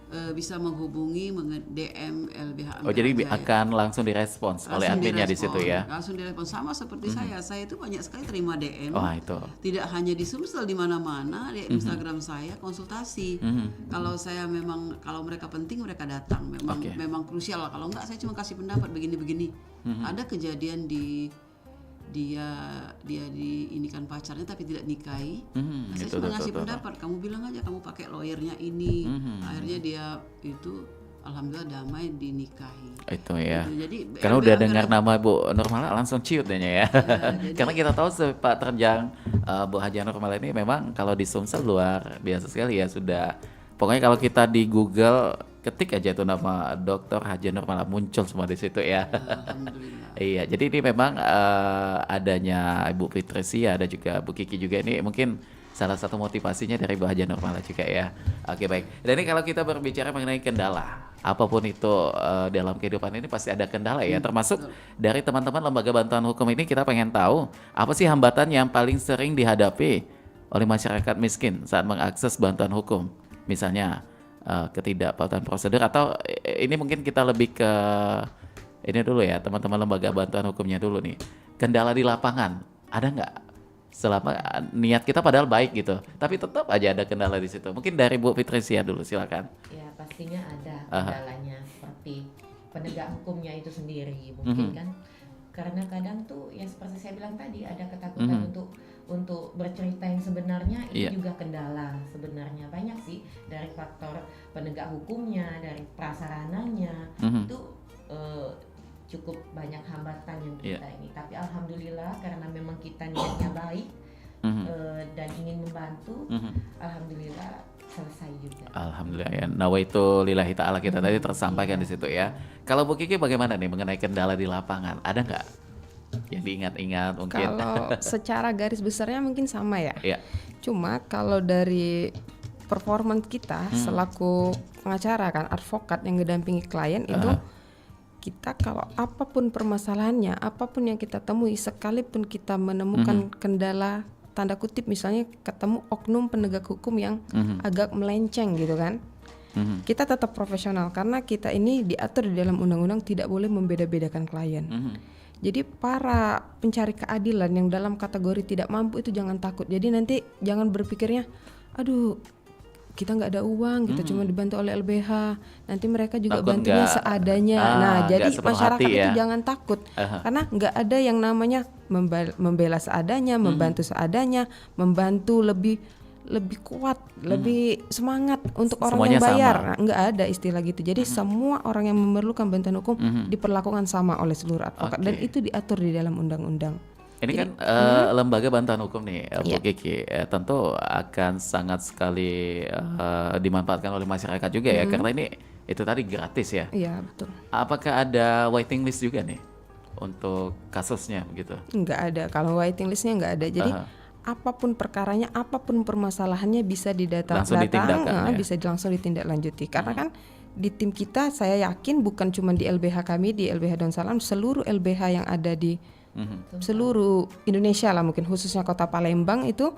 Bisa menghubungi DM LBH Ampera Oh, jadi Jaya. akan langsung direspons oleh Langsung adminnya di direspon, situ ya. Langsung direspon sama seperti saya itu banyak sekali terima DM. Wah, itu. Tidak hanya di Sumsel, di mana-mana di Instagram saya konsultasi. Kalau saya memang kalau mereka penting mereka datang. Memang krusial lah. Kalau enggak saya cuma kasih pendapat begini-begini. Ada kejadian dia diinikan pacarnya tapi tidak nikahi. Nah, saya cuma ngasih pendapat, kamu bilang aja kamu pakai lawyernya ini. Akhirnya dia itu alhamdulillah damai dinikahi. Itu ya. Gitu. Jadi Karena LBH udah dengar nama Bu Nurmala langsung ciut dehnya ya. Karena kita tahu sepak terjang Bu Haja Nurmala ini memang kalau di Sumsel luar biasa sekali ya, sudah. Pokoknya kalau kita di Google ketik aja itu nama Dr. Haja Nurmala muncul semua di situ ya. Alhamdulillah. Iya, jadi ini memang adanya Ibu Fitricia, ada juga Bu Kiki juga, ini mungkin salah satu motivasinya dari Bu Haja Nurmala juga ya. Oke, baik. Dan ini kalau kita berbicara mengenai kendala, apapun itu dalam kehidupan ini pasti ada kendala ya. Termasuk dari teman-teman lembaga bantuan hukum ini kita pengen tahu apa sih hambatan yang paling sering dihadapi oleh masyarakat miskin saat mengakses bantuan hukum. Misalnya ketidakpatuhan prosedur, atau ini mungkin kita lebih ke ini dulu ya, teman-teman lembaga bantuan hukumnya dulu nih. kendala di lapangan ada nggak? Selama niat kita padahal baik gitu, tapi tetap aja ada kendala di situ. Mungkin dari Bu Fitricia dulu, silakan. Ya pastinya ada kendalanya seperti penegak hukumnya itu sendiri mungkin kan, karena kadang tuh ya seperti saya bilang tadi ada ketakutan untuk bercerita yang sebenarnya itu juga kendala sebenarnya. Banyak sih dari faktor penegak hukumnya, dari prasarananya itu cukup banyak hambatan yang kita ini. Tapi alhamdulillah karena memang kita niatnya baik dan ingin membantu, alhamdulillah selesai juga. Alhamdulillah ya. Nawaitu lillahi ta'ala kita tadi tersampaikan di situ ya. Kalau Bu Kiki bagaimana nih mengenai kendala di lapangan? Ada nggak yang diingat-ingat mungkin? Kalau secara garis besarnya mungkin sama ya. Iya. Cuma kalau dari performance kita selaku pengacara kan, advokat yang ngedampingi klien itu, kita kalau apapun permasalahannya, apapun yang kita temui, sekalipun kita menemukan kendala tanda kutip misalnya ketemu oknum penegak hukum yang agak melenceng gitu kan, kita tetap profesional karena kita ini diatur di dalam undang-undang tidak boleh membeda-bedakan klien. Jadi para pencari keadilan yang dalam kategori tidak mampu itu jangan takut. Jadi nanti jangan berpikirnya, aduh kita nggak ada uang, kita cuma dibantu oleh LBH. Nanti mereka juga Takut bantunya nggak, seadanya. Nah, nggak jadi sepenuh masyarakat hati itu ya. jangan takut, karena nggak ada yang namanya membela seadanya, membantu seadanya, membantu lebih kuat, lebih semangat untuk orang Semuanya yang bayar. sama. Nah, nggak ada istilah gitu. Jadi semua orang yang memerlukan bantuan hukum diperlakukan sama oleh seluruh advokat dan itu diatur di dalam undang-undang. Ini kan lembaga bantuan hukum nih, Bu Kiki, tentu akan sangat sekali dimanfaatkan oleh masyarakat juga ya, karena ini itu tadi gratis ya. Iya betul. Apakah ada waiting list juga nih untuk kasusnya begitu? Nggak ada. Kalau waiting listnya nggak ada. Jadi apapun perkaranya, apapun permasalahannya bisa Langsung ditindakkan, ya? bisa langsung ditindaklanjuti. Karena kan di tim kita saya yakin bukan cuma di LBH kami, di LBH Daun Salam, seluruh LBH yang ada di seluruh Indonesia lah, mungkin khususnya Kota Palembang itu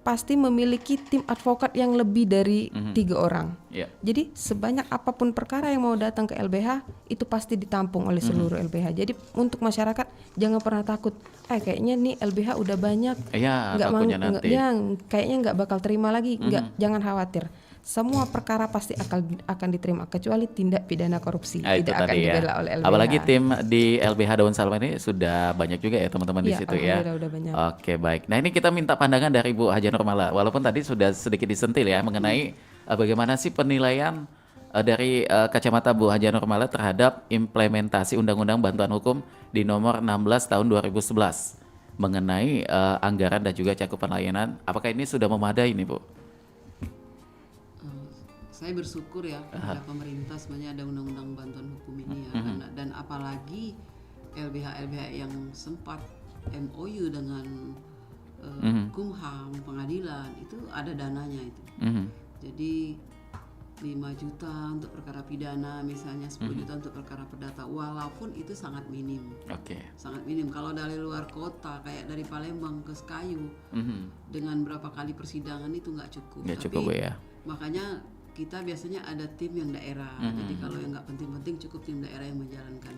pasti memiliki tim advokat yang lebih dari 3 orang. Jadi sebanyak apapun perkara yang mau datang ke LBH itu pasti ditampung oleh seluruh LBH. Jadi untuk masyarakat jangan pernah takut. Kayaknya nih LBH udah banyak, kayaknya nggak bakal terima lagi. Jangan khawatir. Semua perkara pasti akan diterima kecuali tindak pidana korupsi tidak akan dibela oleh LBH. Apalagi tim di LBH Daun Salam ini sudah banyak juga ya teman-teman di situ ya. Udah banyak. Oke, baik. Nah, ini kita minta pandangan dari Bu Haja Nurmala. Walaupun tadi sudah sedikit disentil ya mengenai bagaimana sih penilaian dari kacamata Bu Haja Nurmala terhadap implementasi Undang-Undang Bantuan Hukum di nomor 16 tahun 2011 mengenai anggaran dan juga cakupan layanan. Apakah ini sudah memadai nih, Bu? Saya bersyukur ya kepada pemerintah sebenarnya ada undang-undang bantuan hukum ini ya, dan apalagi LBH yang sempat MOU dengan Kumham, pengadilan itu ada dananya itu. Jadi 5 juta untuk perkara pidana misalnya, 10 juta untuk perkara perdata, walaupun itu sangat minim. Sangat minim. Kalau dari luar kota kayak dari Palembang ke Sekayu dengan berapa kali persidangan itu nggak cukup. Ya. Makanya kita biasanya ada tim yang daerah. Jadi kalau yang nggak penting-penting cukup tim daerah yang menjalankan.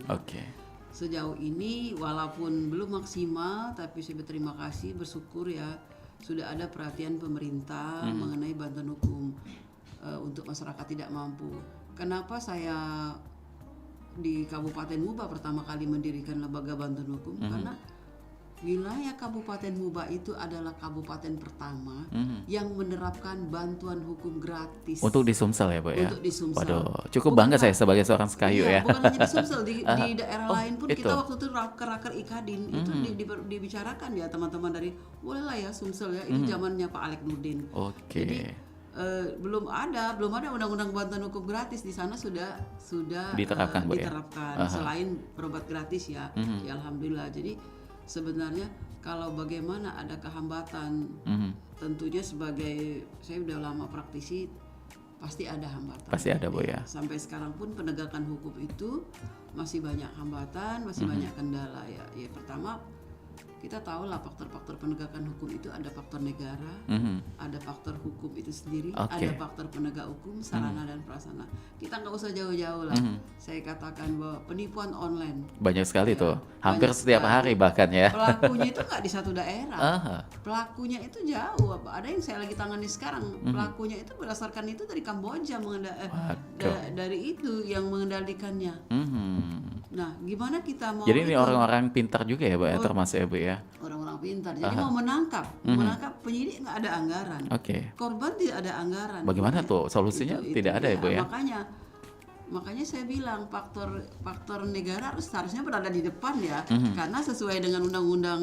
Sejauh ini walaupun belum maksimal, tapi saya berterima kasih, bersyukur ya sudah ada perhatian pemerintah mengenai bantuan hukum untuk masyarakat tidak mampu. Kenapa saya di Kabupaten Muba pertama kali mendirikan lembaga bantuan hukum? Karena wilayah Kabupaten Muba itu adalah kabupaten pertama yang menerapkan bantuan hukum gratis. Untuk di Sumsel ya, Bu ya? Untuk di Sumsel. Waduh, cukuh bangga saya sebagai seorang Sekayu ya. Bukan hanya di Sumsel, di daerah lain pun kita waktu itu raker Ikadin itu dibicarakan ya teman-teman dari bolehlah ya Sumsel ya, itu zamannya Pak Alek Nurdin. Jadi belum ada undang-undang bantuan hukum gratis di sana sudah diterapkan, Bu, diterapkan. Selain berobat gratis ya, ya alhamdulillah. Jadi sebenarnya kalau bagaimana ada kehambatan, tentunya sebagai saya udah lama praktisi pasti ada hambatan. Pasti ada, Bu ya. Sampai sekarang pun penegakan hukum itu masih banyak hambatan, masih banyak kendala ya. Ya pertama kita tahu lah faktor-faktor penegakan hukum itu ada faktor negara, ada faktor hukum itu sendiri, Oke. ada faktor penegak hukum, sarana dan prasarana. Kita nggak usah jauh-jauh lah. Saya katakan bahwa penipuan online Banyak sekali Ya, tuh, hampir banyak setiap sekali. hari bahkan ya. pelakunya itu nggak di satu daerah. Aha. Pelakunya itu jauh. Ada yang saya lagi tangani sekarang. Pelakunya itu berdasarkan itu dari Kamboja dari itu yang mengendalikannya. Nah, gimana kita mau Jadi ini itu? orang-orang pintar juga ya, Bu ya, termasuk ya, Bu ya. Orang-orang pintar. Jadi mau menangkap penyidik nggak ada anggaran. Oke. Korban tidak ada anggaran. Bagaimana tuh solusinya? Tidak ada ya, Bu ya? Makanya saya bilang faktor negara harusnya berada di depan ya, karena sesuai dengan Undang-Undang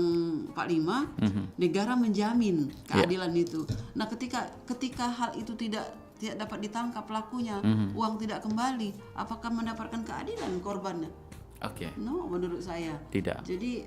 45 negara menjamin keadilan itu. Nah, ketika hal itu tidak dapat ditangkap pelakunya, uang tidak kembali, apakah mendapatkan keadilan korbannya? Oke. No, menurut saya Tidak. Jadi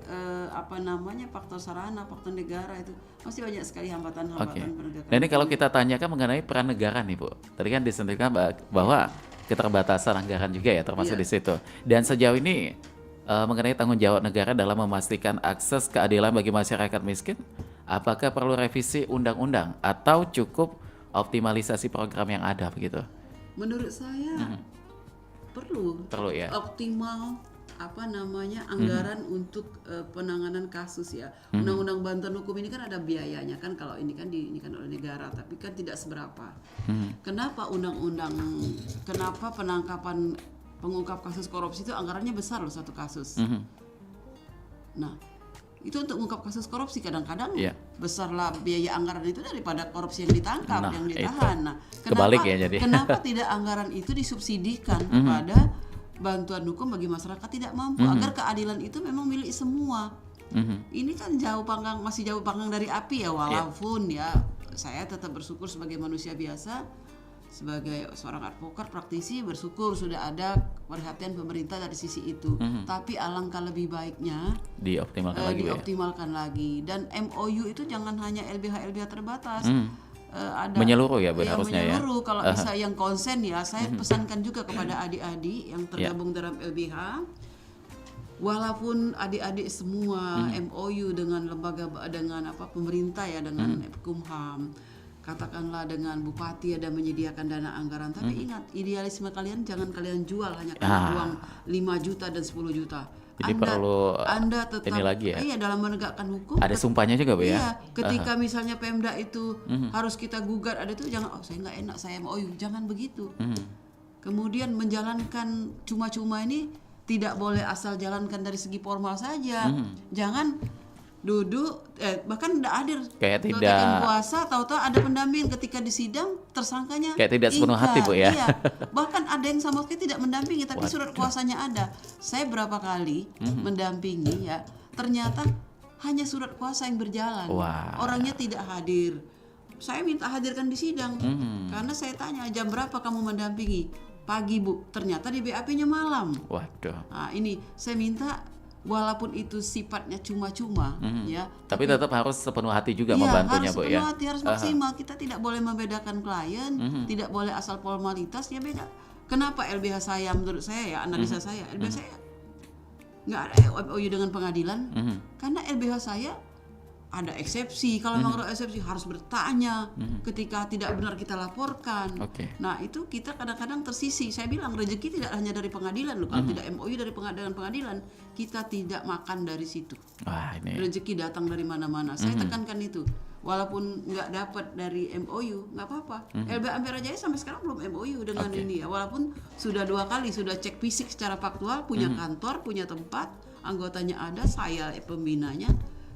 faktor sarana, faktor negara itu masih banyak sekali Oke. hambatan-hambatan penegakan. Nah ini kalau kita tanyakan mengenai peran negara nih, Bu. Tadi kan disampaikan bahwa keterbatasan anggaran juga ya termasuk di situ. Dan sejauh ini mengenai tanggung jawab negara dalam memastikan akses keadilan bagi masyarakat miskin, apakah perlu revisi undang-undang atau cukup optimalisasi program yang ada begitu? Menurut saya perlu ya. optimal anggaran untuk penanganan kasus ya. Undang-undang bantuan hukum ini kan ada biayanya kan, kalau ini kan oleh negara tapi kan tidak seberapa. Kenapa penangkapan pengungkap kasus korupsi itu anggarannya besar loh satu kasus. Nah, itu untuk mengungkap kasus korupsi kadang-kadang besarlah biaya anggaran itu daripada korupsi yang ditangkap, yang ditahan. Nah, kebalik ya jadi. Kenapa tidak anggaran itu disubsidikan kepada bantuan hukum bagi masyarakat tidak mampu agar keadilan itu memang milik semua. Ini kan masih jauh panggang dari api ya, walaupun ya saya tetap bersyukur sebagai manusia biasa, sebagai seorang advokat praktisi, bersyukur sudah ada perhatian pemerintah dari sisi itu. Tapi alangkah lebih baiknya dioptimalkan lagi. Dan MOU itu jangan hanya LBH terbatas. Ada menyeluruh ya, Bu, harusnya menyeluruh. Kalau bisa yang konsen ya, saya pesankan juga kepada adik-adik yang tergabung dalam LBH. Walaupun adik-adik semua MOU dengan lembaga pemerintah ya, dengan Kumham, katakanlah dengan bupati ada menyediakan dana anggaran, tapi ingat idealisme kalian jangan kalian jual hanya karena uang 5 juta dan 10 juta. Jadi perlu Anda tetap ini lagi ya. Iya, dalam menegakkan hukum. Ada sumpahnya juga, Bu ya. Iya, ketika misalnya Pemda itu harus kita gugat, ada itu jangan saya nggak enak saya MOU, jangan begitu. Kemudian menjalankan cuma-cuma ini tidak boleh asal jalankan dari segi formal saja. Jangan duduk bahkan tidak hadir kayak tidak puasa, tahu-tahu ada pendamping ketika di sidang tersangkanya kayak tidak sepenuh hati, Bu ya. Iya. Bahkan ada yang sama sekali tidak mendampingi tapi surat kuasanya ada. Saya berapa kali mendampingi ya, ternyata hanya surat kuasa yang berjalan. Orangnya tidak hadir. Saya minta hadirkan di sidang. Karena saya tanya, jam berapa kamu mendampingi? Pagi, Bu. Ternyata di BAP-nya malam. Waduh. Nah, ini saya minta walaupun itu sifatnya cuma-cuma ya, tapi tetap harus sepenuh hati juga iya, membantunya, harus Bu ya. sepenuh hati, harus maksimal. Kita tidak boleh membedakan klien, tidak boleh asal formalitas ya, beda. Kenapa LBH saya, menurut saya ya, analisa saya, LBH saya nggak ada MOU dengan pengadilan, karena LBH saya ada eksepsi. Kalau memang ada eksepsi harus bertanya, ketika tidak benar kita laporkan. Nah, itu kita kadang-kadang tersisi. Saya bilang rezeki tidak hanya dari pengadilan loh. Kalau tidak MOU dari pengadilan, kita tidak makan dari situ. Rezeki datang dari mana-mana. Saya tekankan itu. Walaupun nggak dapat dari MOU, nggak apa-apa. LBH Ampera Jaya sampai sekarang belum MOU dengan ini ya. Walaupun sudah 2 kali sudah cek fisik secara faktual, punya kantor, punya tempat, anggotanya ada, saya pembinanya.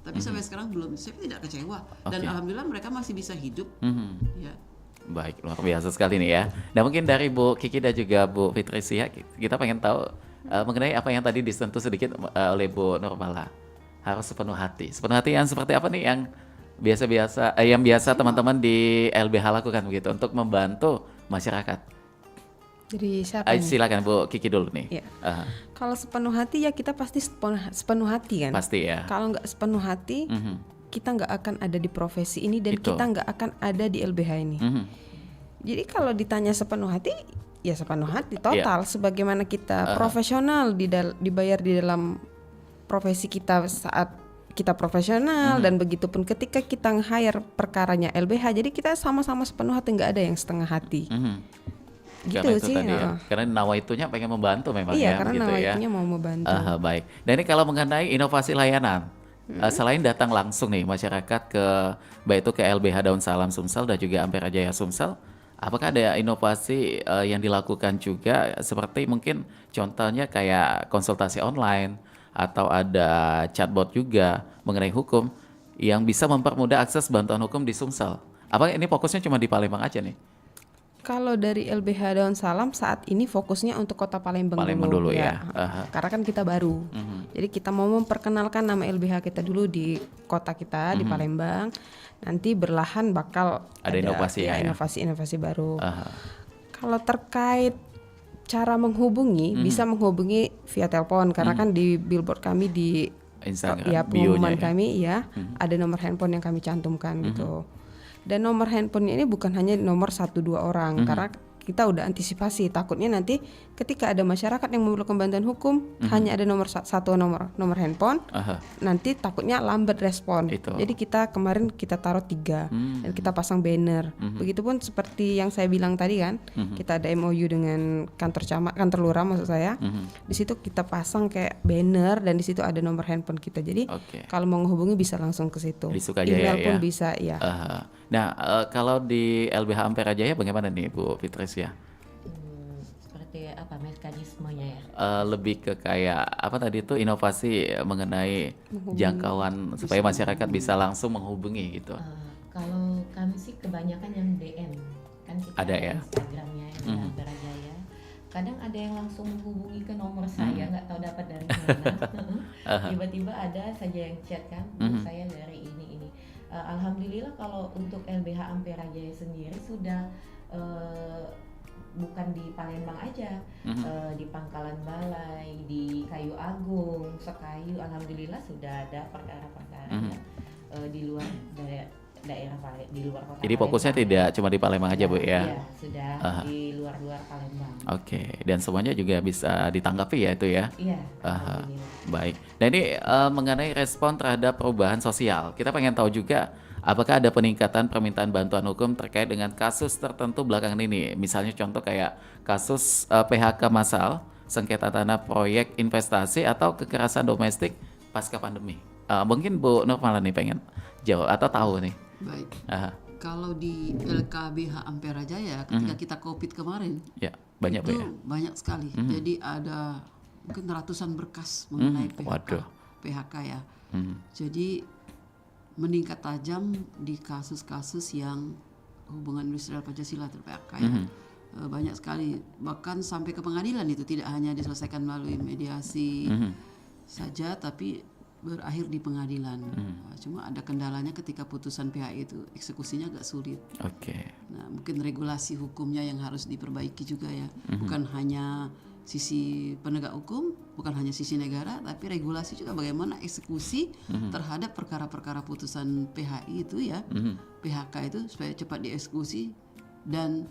Tapi sampai sekarang belum, saya tidak kecewa. Dan alhamdulillah mereka masih bisa hidup. Ya. Baik, luar biasa sekali nih ya. Nah, mungkin dari Bu Kiki dan juga Bu Fitricia, kita pengen tahu mengenai apa yang tadi disentuh sedikit oleh Bu Nurmala. Harus sepenuh hati. Sepenuh hati yang seperti apa nih yang biasa teman-teman di LBH lakukan begitu untuk membantu masyarakat? Jadi siapa nih? Silakan Bu Kiki dulu nih. Ya. Kalau sepenuh hati ya kita pasti sepenuh hati kan. Pasti ya. Kalau nggak sepenuh hati, kita nggak akan ada di profesi ini dan kita nggak akan ada di LBH ini. Jadi kalau ditanya sepenuh hati, ya sepenuh hati total. Sebagaimana kita profesional dibayar di dalam profesi kita saat kita profesional dan begitupun ketika kita nge-hire perkaranya LBH, jadi kita sama-sama sepenuh hati, nggak ada yang setengah hati. Gitu Karena itu sih. tadi ya. Karena nawaitunya pengen membantu memang Iya, ya, karena gitu ya. nawaitunya mau membantu. Baik. Dan ini kalau mengenai inovasi layanan, selain datang langsung nih masyarakat ke baik itu ke LBH Daun Salam Sumsel dan juga Ampera Jaya Sumsel, apakah ada inovasi yang dilakukan juga seperti mungkin contohnya kayak konsultasi online atau ada chatbot juga mengenai hukum yang bisa mempermudah akses bantuan hukum di Sumsel? Apakah ini fokusnya cuma di Palembang aja nih? Kalau dari LBH Daun Salam saat ini fokusnya untuk Kota Palembang Dulu ya. Karena kan kita baru. Jadi kita mau memperkenalkan nama LBH kita dulu di kota kita di Palembang. Nanti berlahan bakal Ada inovasi ya. inovasi-inovasi baru. Kalau terkait cara menghubungi, bisa menghubungi via telepon karena kan di billboard kami di Instagram, ya bionya pengumuman ya. kami ya ada nomor handphone yang kami cantumkan gitu. Dan nomor handphonenya ini bukan hanya nomor 1-2 orang karena kita udah antisipasi takutnya nanti ketika ada masyarakat yang memerlukan bantuan hukum hanya ada satu nomor handphone, nanti takutnya lambat respon. Itu. Jadi kita kemarin kita taruh 3 dan kita pasang banner. Begitupun seperti yang saya bilang tadi kan, kita ada MOU dengan kantor lurah maksud saya. Di situ kita pasang kayak banner dan di situ ada nomor handphone kita. Jadi kalau mau menghubungi bisa langsung ke situ. Di Sukajaya Email pun ya. bisa ya. Nah, kalau di LBH Ampera Jaya bagaimana nih Bu Fitresia? Seperti apa mekanismenya ya? Lebih ke kayak apa tadi itu inovasi mengenai jangkauan supaya masyarakat bisa langsung menghubungi gitu. Kalau kami sih kebanyakan yang DM, kan kita Ada ya? Instagramnya yang Ampera Jaya. Kadang ada yang langsung menghubungi ke nomor saya, nggak tahu dapat dari mana. Tiba-tiba ada saja yang chat kan, saya dari ini. Alhamdulillah kalau untuk LBH Ampera Jaya sendiri sudah bukan di Palembang aja, di Pangkalan Balai, di Kayu Agung, Sekayu, alhamdulillah sudah ada perkara-perkara di luar daerah di luar kota. Jadi fokusnya Palembang. tidak cuma di Palembang aja Bu ya? Iya, sudah di luar Palembang. Oke, dan semuanya juga bisa ditanggapi ya itu ya? Iya. Alhamdulillah. Baik. Nah ini mengenai respon terhadap perubahan sosial, kita pengen tahu juga apakah ada peningkatan permintaan bantuan hukum terkait dengan kasus tertentu belakangan ini. Misalnya contoh kayak kasus PHK massal, sengketa tanah proyek investasi atau kekerasan domestik pasca pandemi. Mungkin Bu Nurmala nih pengen jawab atau tahu nih. Baik. Kalau di LKBH Ampera Jaya ketika kita COVID kemarin, Ya, banyak Bu itu ya. banyak sekali. Jadi ada mungkin ratusan berkas mengenai PHK ya. Jadi meningkat tajam di kasus-kasus yang hubungan industrial Pancasila atau PHK ya. Banyak sekali, bahkan sampai ke pengadilan itu tidak hanya diselesaikan melalui mediasi saja, tapi berakhir di pengadilan. Cuma ada kendalanya ketika putusan PHI itu eksekusinya agak sulit. Nah, mungkin regulasi hukumnya yang harus diperbaiki juga ya. Bukan hanya sisi penegak hukum, bukan hanya sisi negara, tapi regulasi juga bagaimana eksekusi terhadap perkara-perkara putusan PHI itu ya, PHK itu supaya cepat dieksekusi dan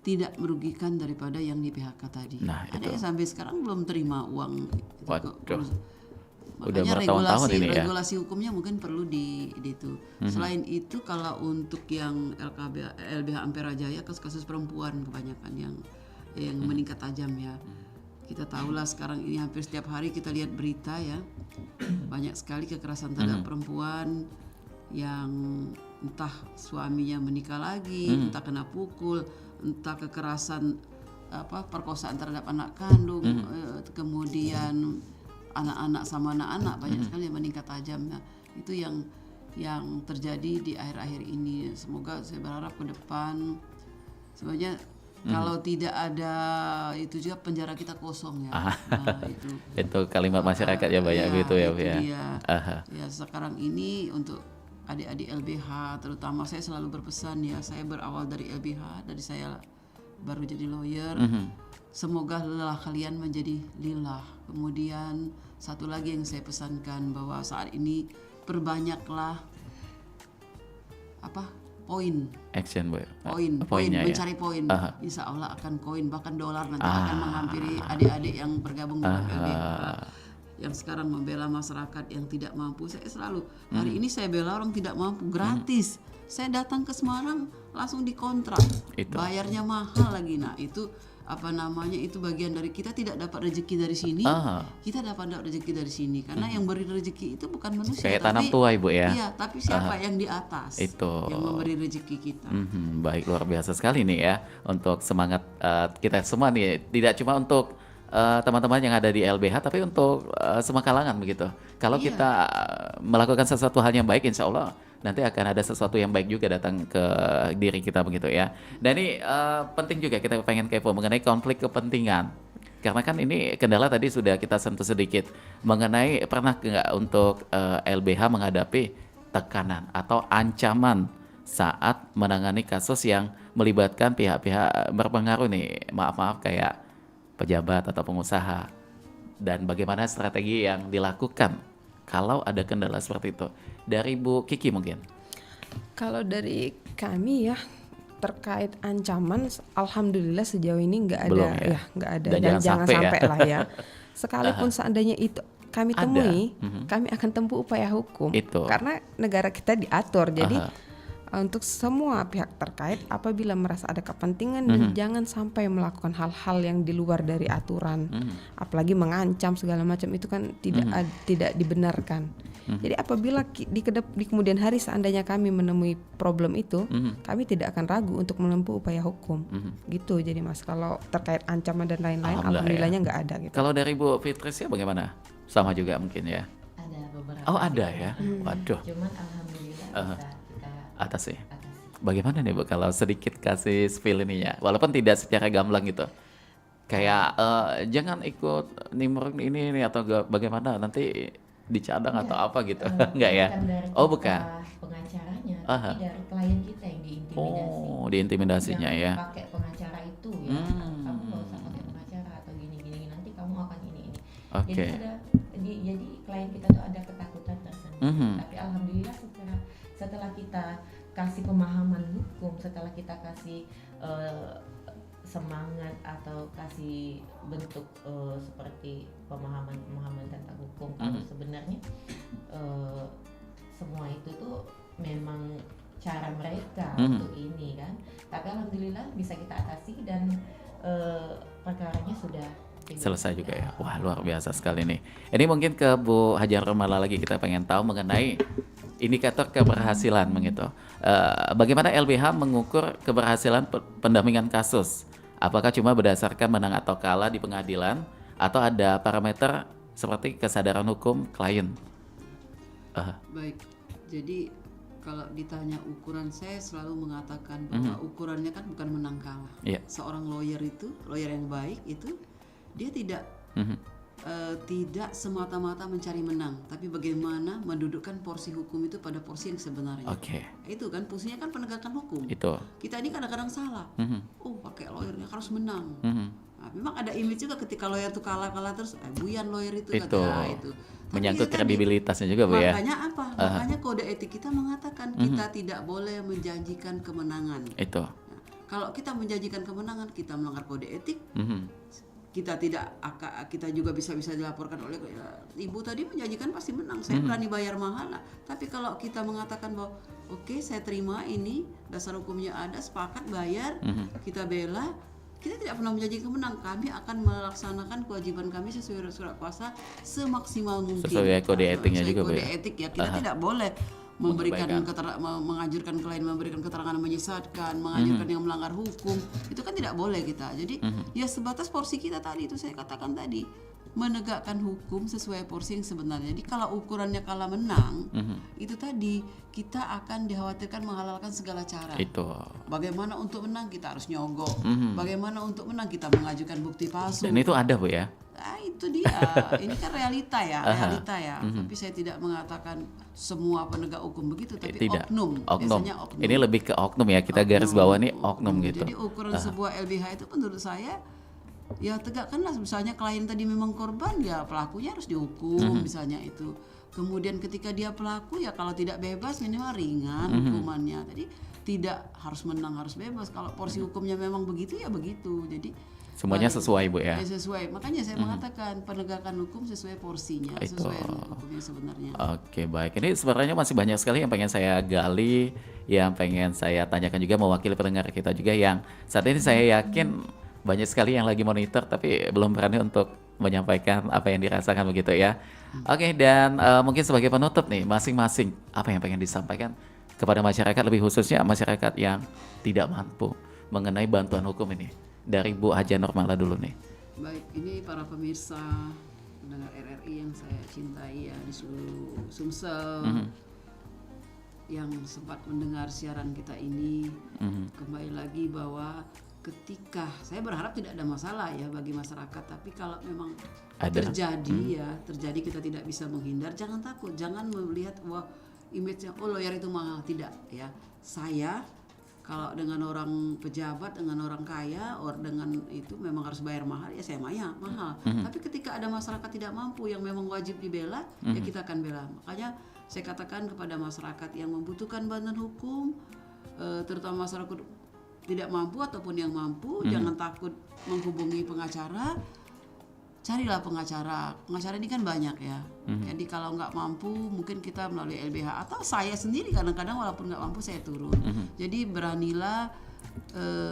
tidak merugikan daripada yang di PHK tadi. Nah, ada itu. yang sampai sekarang belum terima uang. Waduh. Udah Makanya bertahun-tahun ini ya. regulasi hukumnya mungkin perlu di itu. Selain itu kalau untuk yang LBH Ampera Jaya kasus-kasus perempuan kebanyakan yang meningkat tajam ya. Kita tahulah sekarang ini hampir setiap hari kita lihat berita ya. Banyak sekali kekerasan terhadap perempuan yang entah suaminya menikah lagi, entah kena pukul, entah kekerasan perkosaan terhadap anak kandung, kemudian anak-anak sama anak-anak banyak sekali yang meningkat tajam. Nah, itu yang terjadi di akhir-akhir ini. Semoga saya berharap ke depan sebenarnya kalau tidak ada itu juga penjara kita kosong ya. Nah, itu kalimat masyarakat ya banyak gitu ya Bu ya. Ya sekarang ini untuk adik-adik LBH terutama saya selalu berpesan ya, saya berawal dari LBH, dari saya baru jadi lawyer. Semoga lelah kalian menjadi lillah. Kemudian satu lagi yang saya pesankan bahwa saat ini perbanyaklah poin Action Bu. poin Poinnya ya. mencari poin. Insya Allah akan koin bahkan dolar nanti akan menghampiri adik-adik yang bergabung dengan LBH. yang sekarang membela masyarakat yang tidak mampu, saya selalu hari ini saya bela orang tidak mampu gratis. Saya datang ke Semarang langsung dikontrak, bayarnya mahal lagi. Nah itu itu bagian dari kita tidak dapat rezeki dari sini, kita dapat rezeki dari sini karena yang beri rezeki itu bukan manusia, kayak tanam tua Ibu ya. Iya, tapi siapa yang di atas yang memberi rezeki kita. Baik, luar biasa sekali nih ya untuk semangat kita semua nih, tidak cuma untuk teman-teman yang ada di LBH tapi untuk semua kalangan begitu. Kalau kita melakukan sesuatu hal yang baik, insya Allah nanti akan ada sesuatu yang baik juga datang ke diri kita begitu ya. Dan ini penting juga kita pengen kepo mengenai konflik kepentingan. Karena kan ini kendala tadi sudah kita sentuh sedikit mengenai pernah nggak untuk LBH menghadapi tekanan atau ancaman saat menangani kasus yang melibatkan pihak-pihak berpengaruh nih, maaf kayak pejabat atau pengusaha, dan bagaimana strategi yang dilakukan kalau ada kendala seperti itu. Dari Bu Kiki mungkin. Kalau dari kami ya terkait ancaman, alhamdulillah sejauh ini nggak ada. Belum ya? Nggak ada, Dan dan jangan jangan sampai sampai lah ya. Sekalipun seandainya itu kami temui, kami akan tempuh upaya hukum. Itu. Karena negara kita diatur, jadi untuk semua pihak terkait apabila merasa ada kepentingan dan jangan sampai melakukan hal-hal yang di luar dari aturan, apalagi mengancam segala macam, itu kan tidak dibenarkan. Jadi apabila di kemudian hari seandainya kami menemui problem itu, kami tidak akan ragu untuk menempuh upaya hukum. Gitu. Jadi Mas, kalau terkait ancaman dan lain-lain, alhamdulillahnya nggak ada gitu. Kalau dari Bu Fitricia bagaimana? Sama juga mungkin ya. Ada beberapa. Oh ada ya. Waduh. Cuman alhamdulillah bisa kita Atasi. atasi. Bagaimana nih Bu kalau sedikit kasih spill ininya, walaupun tidak secara gamblang gitu. Kayak jangan ikut nimbrung ini atau bagaimana nanti dicadang atau apa gitu. Enggak ya? Bukan dari Oh kita bukan. pengacaranya, tapi dari klien kita yang diintimidasi. Oh, diintimidasinya Yang ya. pakai pengacara itu ya. Kamu nggak usah pakai pengacara atau gini nanti kamu akan ini. Oke. Jadi klien kita tuh ada ketakutan tersendiri. Tapi alhamdulillah setelah kita kasih pemahaman hukum, setelah kita kasih semangat atau kasih bentuk seperti pemahaman tentang hukum, kalau sebenarnya semua itu tuh memang cara mereka untuk ini kan. Tapi alhamdulillah bisa kita atasi dan perkaranya sudah Selesai juga ya. Wah, luar biasa sekali nih. Ini mungkin ke Bu Hajar Romala lagi, kita pengen tahu mengenai indikator keberhasilan begitu. Bagaimana LBH mengukur keberhasilan pendampingan kasus? Apakah cuma berdasarkan menang atau kalah di pengadilan, atau ada parameter seperti kesadaran hukum klien? Baik, jadi kalau ditanya ukuran, saya selalu mengatakan bahwa ukurannya kan bukan menang kalah. Seorang lawyer yang baik itu dia tidak tidak semata-mata mencari menang, tapi bagaimana mendudukkan porsi hukum itu pada porsi yang sebenarnya. Itu kan fungsinya kan penegakan hukum. Kita ini kadang-kadang salah. Pakai lawyernya harus menang. Nah, memang ada image juga ketika lawyer itu kalah terus buyan lawyer itu kata itu. Menyangkut kredibilitasnya juga Bu ya. Makanya apa? Makanya kode etik kita mengatakan kita tidak boleh menjanjikan kemenangan. Nah, kalau kita menjanjikan kemenangan, kita melanggar kode etik. Kita juga bisa dilaporkan oleh ibu tadi menjanjikan pasti menang, saya berani bayar mahal lah. Tapi kalau kita mengatakan bahwa oke, saya terima ini dasar hukumnya ada, sepakat bayar, kita bela, kita tidak pernah menjanjikan menang. Kami akan melaksanakan kewajiban kami sesuai surat kuasa semaksimal mungkin. Sesuai kode etiknya juga Bu ya. Kode etik ya, kita tidak boleh menganjurkan klien memberikan keterangan menyesatkan, menganjurkan yang melanggar hukum, itu kan tidak boleh kita. Jadi ya sebatas porsi kita tadi itu saya katakan tadi, menegakkan hukum sesuai porsi yang sebenarnya. Jadi kalau ukurannya kalah menang, itu tadi kita akan dikhawatirkan menghalalkan segala cara. Bagaimana untuk menang kita harus nyogok, bagaimana untuk menang kita mengajukan bukti palsu. Dan itu ada Bu ya. Nah, itu dia. Ini kan realita ya. Tapi saya tidak mengatakan semua penegak hukum begitu, tapi oknum. Biasanya oknum. Ini lebih ke oknum ya. Kita garis bawah nih oknum gitu. Jadi ukuran sebuah LBH itu menurut saya ya tegakkanlah, misalnya klien tadi memang korban, ya pelakunya harus dihukum misalnya itu. Kemudian ketika dia pelaku ya kalau tidak bebas minimal ringan hukumannya. Jadi tidak harus menang harus bebas. Kalau porsi hukumnya memang begitu ya begitu. Jadi Semuanya sesuai Bu ya. Sesuai. Makanya saya mengatakan penegakan hukum sesuai porsinya, Itu. sesuai hukumnya sebenarnya. Oke baik, ini sebenarnya masih banyak sekali yang pengen saya gali, yang pengen saya tanyakan juga mewakili pendengar kita juga yang saat ini saya yakin banyak sekali yang lagi monitor tapi belum berani untuk menyampaikan apa yang dirasakan begitu ya. Oke dan mungkin sebagai penutup nih masing-masing apa yang pengen disampaikan kepada masyarakat lebih khususnya masyarakat yang tidak mampu mengenai bantuan hukum ini dari Bu Haja Nurmala dulu nih. Baik, ini para pemirsa pendengar RRI yang saya cintai ya di seluruh Sumsel yang sempat mendengar siaran kita ini, kembali lagi bahwa ketika saya berharap tidak ada masalah ya bagi masyarakat, tapi kalau memang terjadi kita tidak bisa menghindar, jangan takut, jangan melihat wah image-nya lawyer itu mahal, tidak ya. Saya kalau dengan orang pejabat, dengan orang kaya, dengan itu memang harus bayar mahal, ya saya mahal. Tapi ketika ada masyarakat tidak mampu yang memang wajib dibela, ya kita akan bela. Makanya saya katakan kepada masyarakat yang membutuhkan bantuan hukum, terutama masyarakat tidak mampu ataupun yang mampu, jangan takut menghubungi pengacara. Carilah pengacara. Pengacara ini kan banyak ya. Jadi kalau nggak mampu mungkin kita melalui LBH atau saya sendiri kadang-kadang walaupun nggak mampu saya turun. Jadi beranilah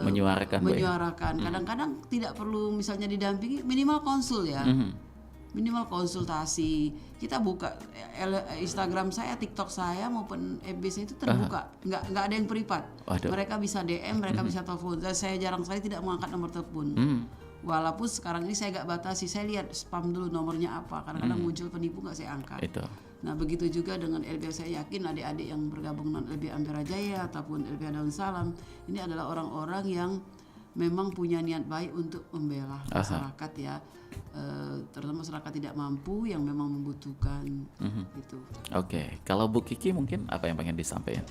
menyuarakan. Kadang-kadang tidak perlu misalnya didampingi, minimal konsul ya. Minimal konsultasi. Kita buka Instagram saya, TikTok saya maupun FB saya itu terbuka. Nggak ada yang privat. Mereka bisa DM, mereka bisa telepon. Saya jarang sekali tidak mengangkat nomor telepon. Walaupun sekarang ini saya gak batasi, saya lihat spam dulu nomornya apa, kadang-kadang muncul penipu gak saya angkat. Itu. Nah begitu juga dengan LBH, saya yakin adik-adik yang bergabung dengan LBH Ampera Jaya ataupun LBH Daun Salam, ini adalah orang-orang yang memang punya niat baik untuk membela masyarakat ya, terutama masyarakat tidak mampu yang memang membutuhkan gitu. Oke, kalau Bu Kiki mungkin apa yang pengen disampaikan?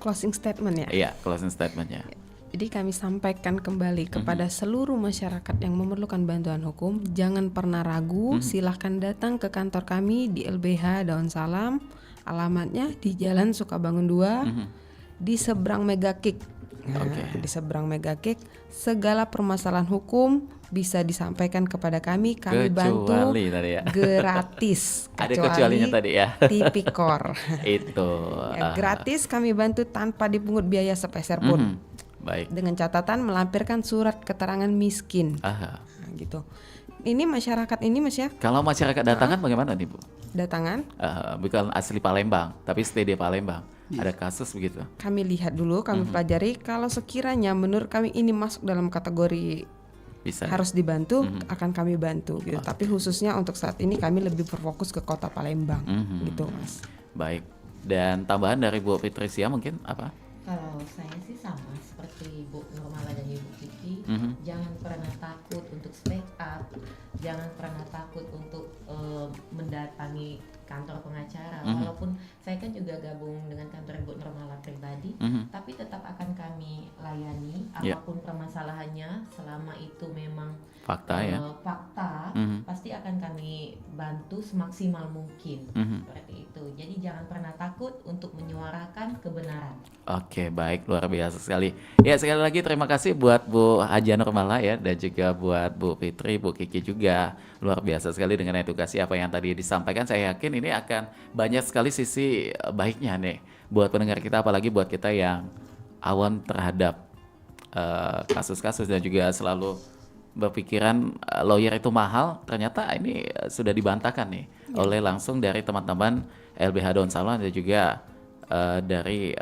Closing statement ya? Iya, closing statementnya. Jadi kami sampaikan kembali kepada seluruh masyarakat yang memerlukan bantuan hukum, jangan pernah ragu, silahkan datang ke kantor kami di LBH Daun Salam, alamatnya di Jalan Sukabangun 2, di seberang Megakik. Di seberang Megakik, segala permasalahan hukum bisa disampaikan kepada kami bantu gratis. Ada kecualinya tadi ya. Tipikor. Itu. Gratis kami bantu tanpa dipungut biaya sepeser pun. Baik. Dengan catatan melampirkan surat keterangan miskin. Nah, gitu. Ini masyarakat ini Mas ya. Kalau masyarakat datangan bagaimana nih Bu? Datangan? Bukan asli Palembang, tapi stay di Palembang. Ada kasus begitu? Kami lihat dulu, kami pelajari. Kalau sekiranya menurut kami ini masuk dalam kategori harus dibantu, akan kami bantu. Gitu. Tapi khususnya untuk saat ini kami lebih berfokus ke Kota Palembang, gitu Mas. Baik. Dan tambahan dari Bu Fitrisia mungkin apa? Kalau saya sih sama seperti Bu Nurmala dan Ibu Kiki, jangan pernah takut untuk speak up, jangan pernah takut untuk mendatangi kantor pengacara. Walaupun saya kan juga gabung dengan kantor Ibu Nurmala pribadi, tapi tetap akan kami layani apapun permasalahannya, selama itu memang fakta pasti akan kami bantu semaksimal mungkin. Seperti itu. Jadi jangan pernah takut untuk menyuarakan kebenaran. Oke, baik, luar biasa sekali. Ya, sekali lagi terima kasih buat Bu Haja Nurmala ya, dan juga buat Bu Fitri, Bu Kiki juga. Luar biasa sekali dengan edukasi apa yang tadi disampaikan. Saya yakin ini akan banyak sekali sisi baiknya nih buat pendengar kita, apalagi buat kita yang awam terhadap kasus-kasus dan juga selalu berpikiran lawyer itu mahal. Ternyata ini sudah dibantahkan nih oleh langsung dari teman-teman LBH Daun Salam dan juga dari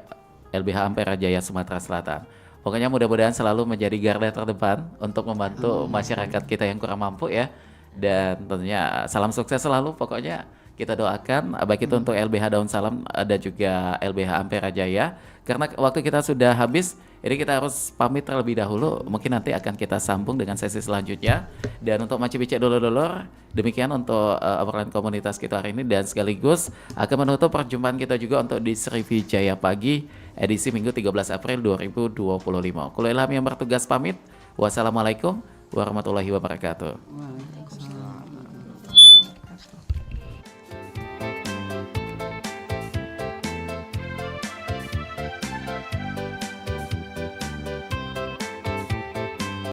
LBH Ampera Jaya Sumatera Selatan. Pokoknya mudah-mudahan selalu menjadi garda terdepan untuk membantu masyarakat kita yang kurang mampu ya. Dan tentunya salam sukses selalu. Pokoknya kita doakan baik itu untuk LBH Daun Salam dan juga LBH Ampera Jaya. Karena waktu kita sudah habis, jadi kita harus pamit terlebih dahulu. Mungkin nanti akan kita sambung dengan sesi selanjutnya. Dan untuk Maci Bicek dulur-dulur, demikian untuk obrolan komunitas kita hari ini. Dan sekaligus akan menutup perjumpaan kita juga untuk di Sriwijaya Pagi edisi Minggu 13 April 2025. Kulo Ilham yang bertugas pamit. Wassalamualaikum warahmatullahi wabarakatuh.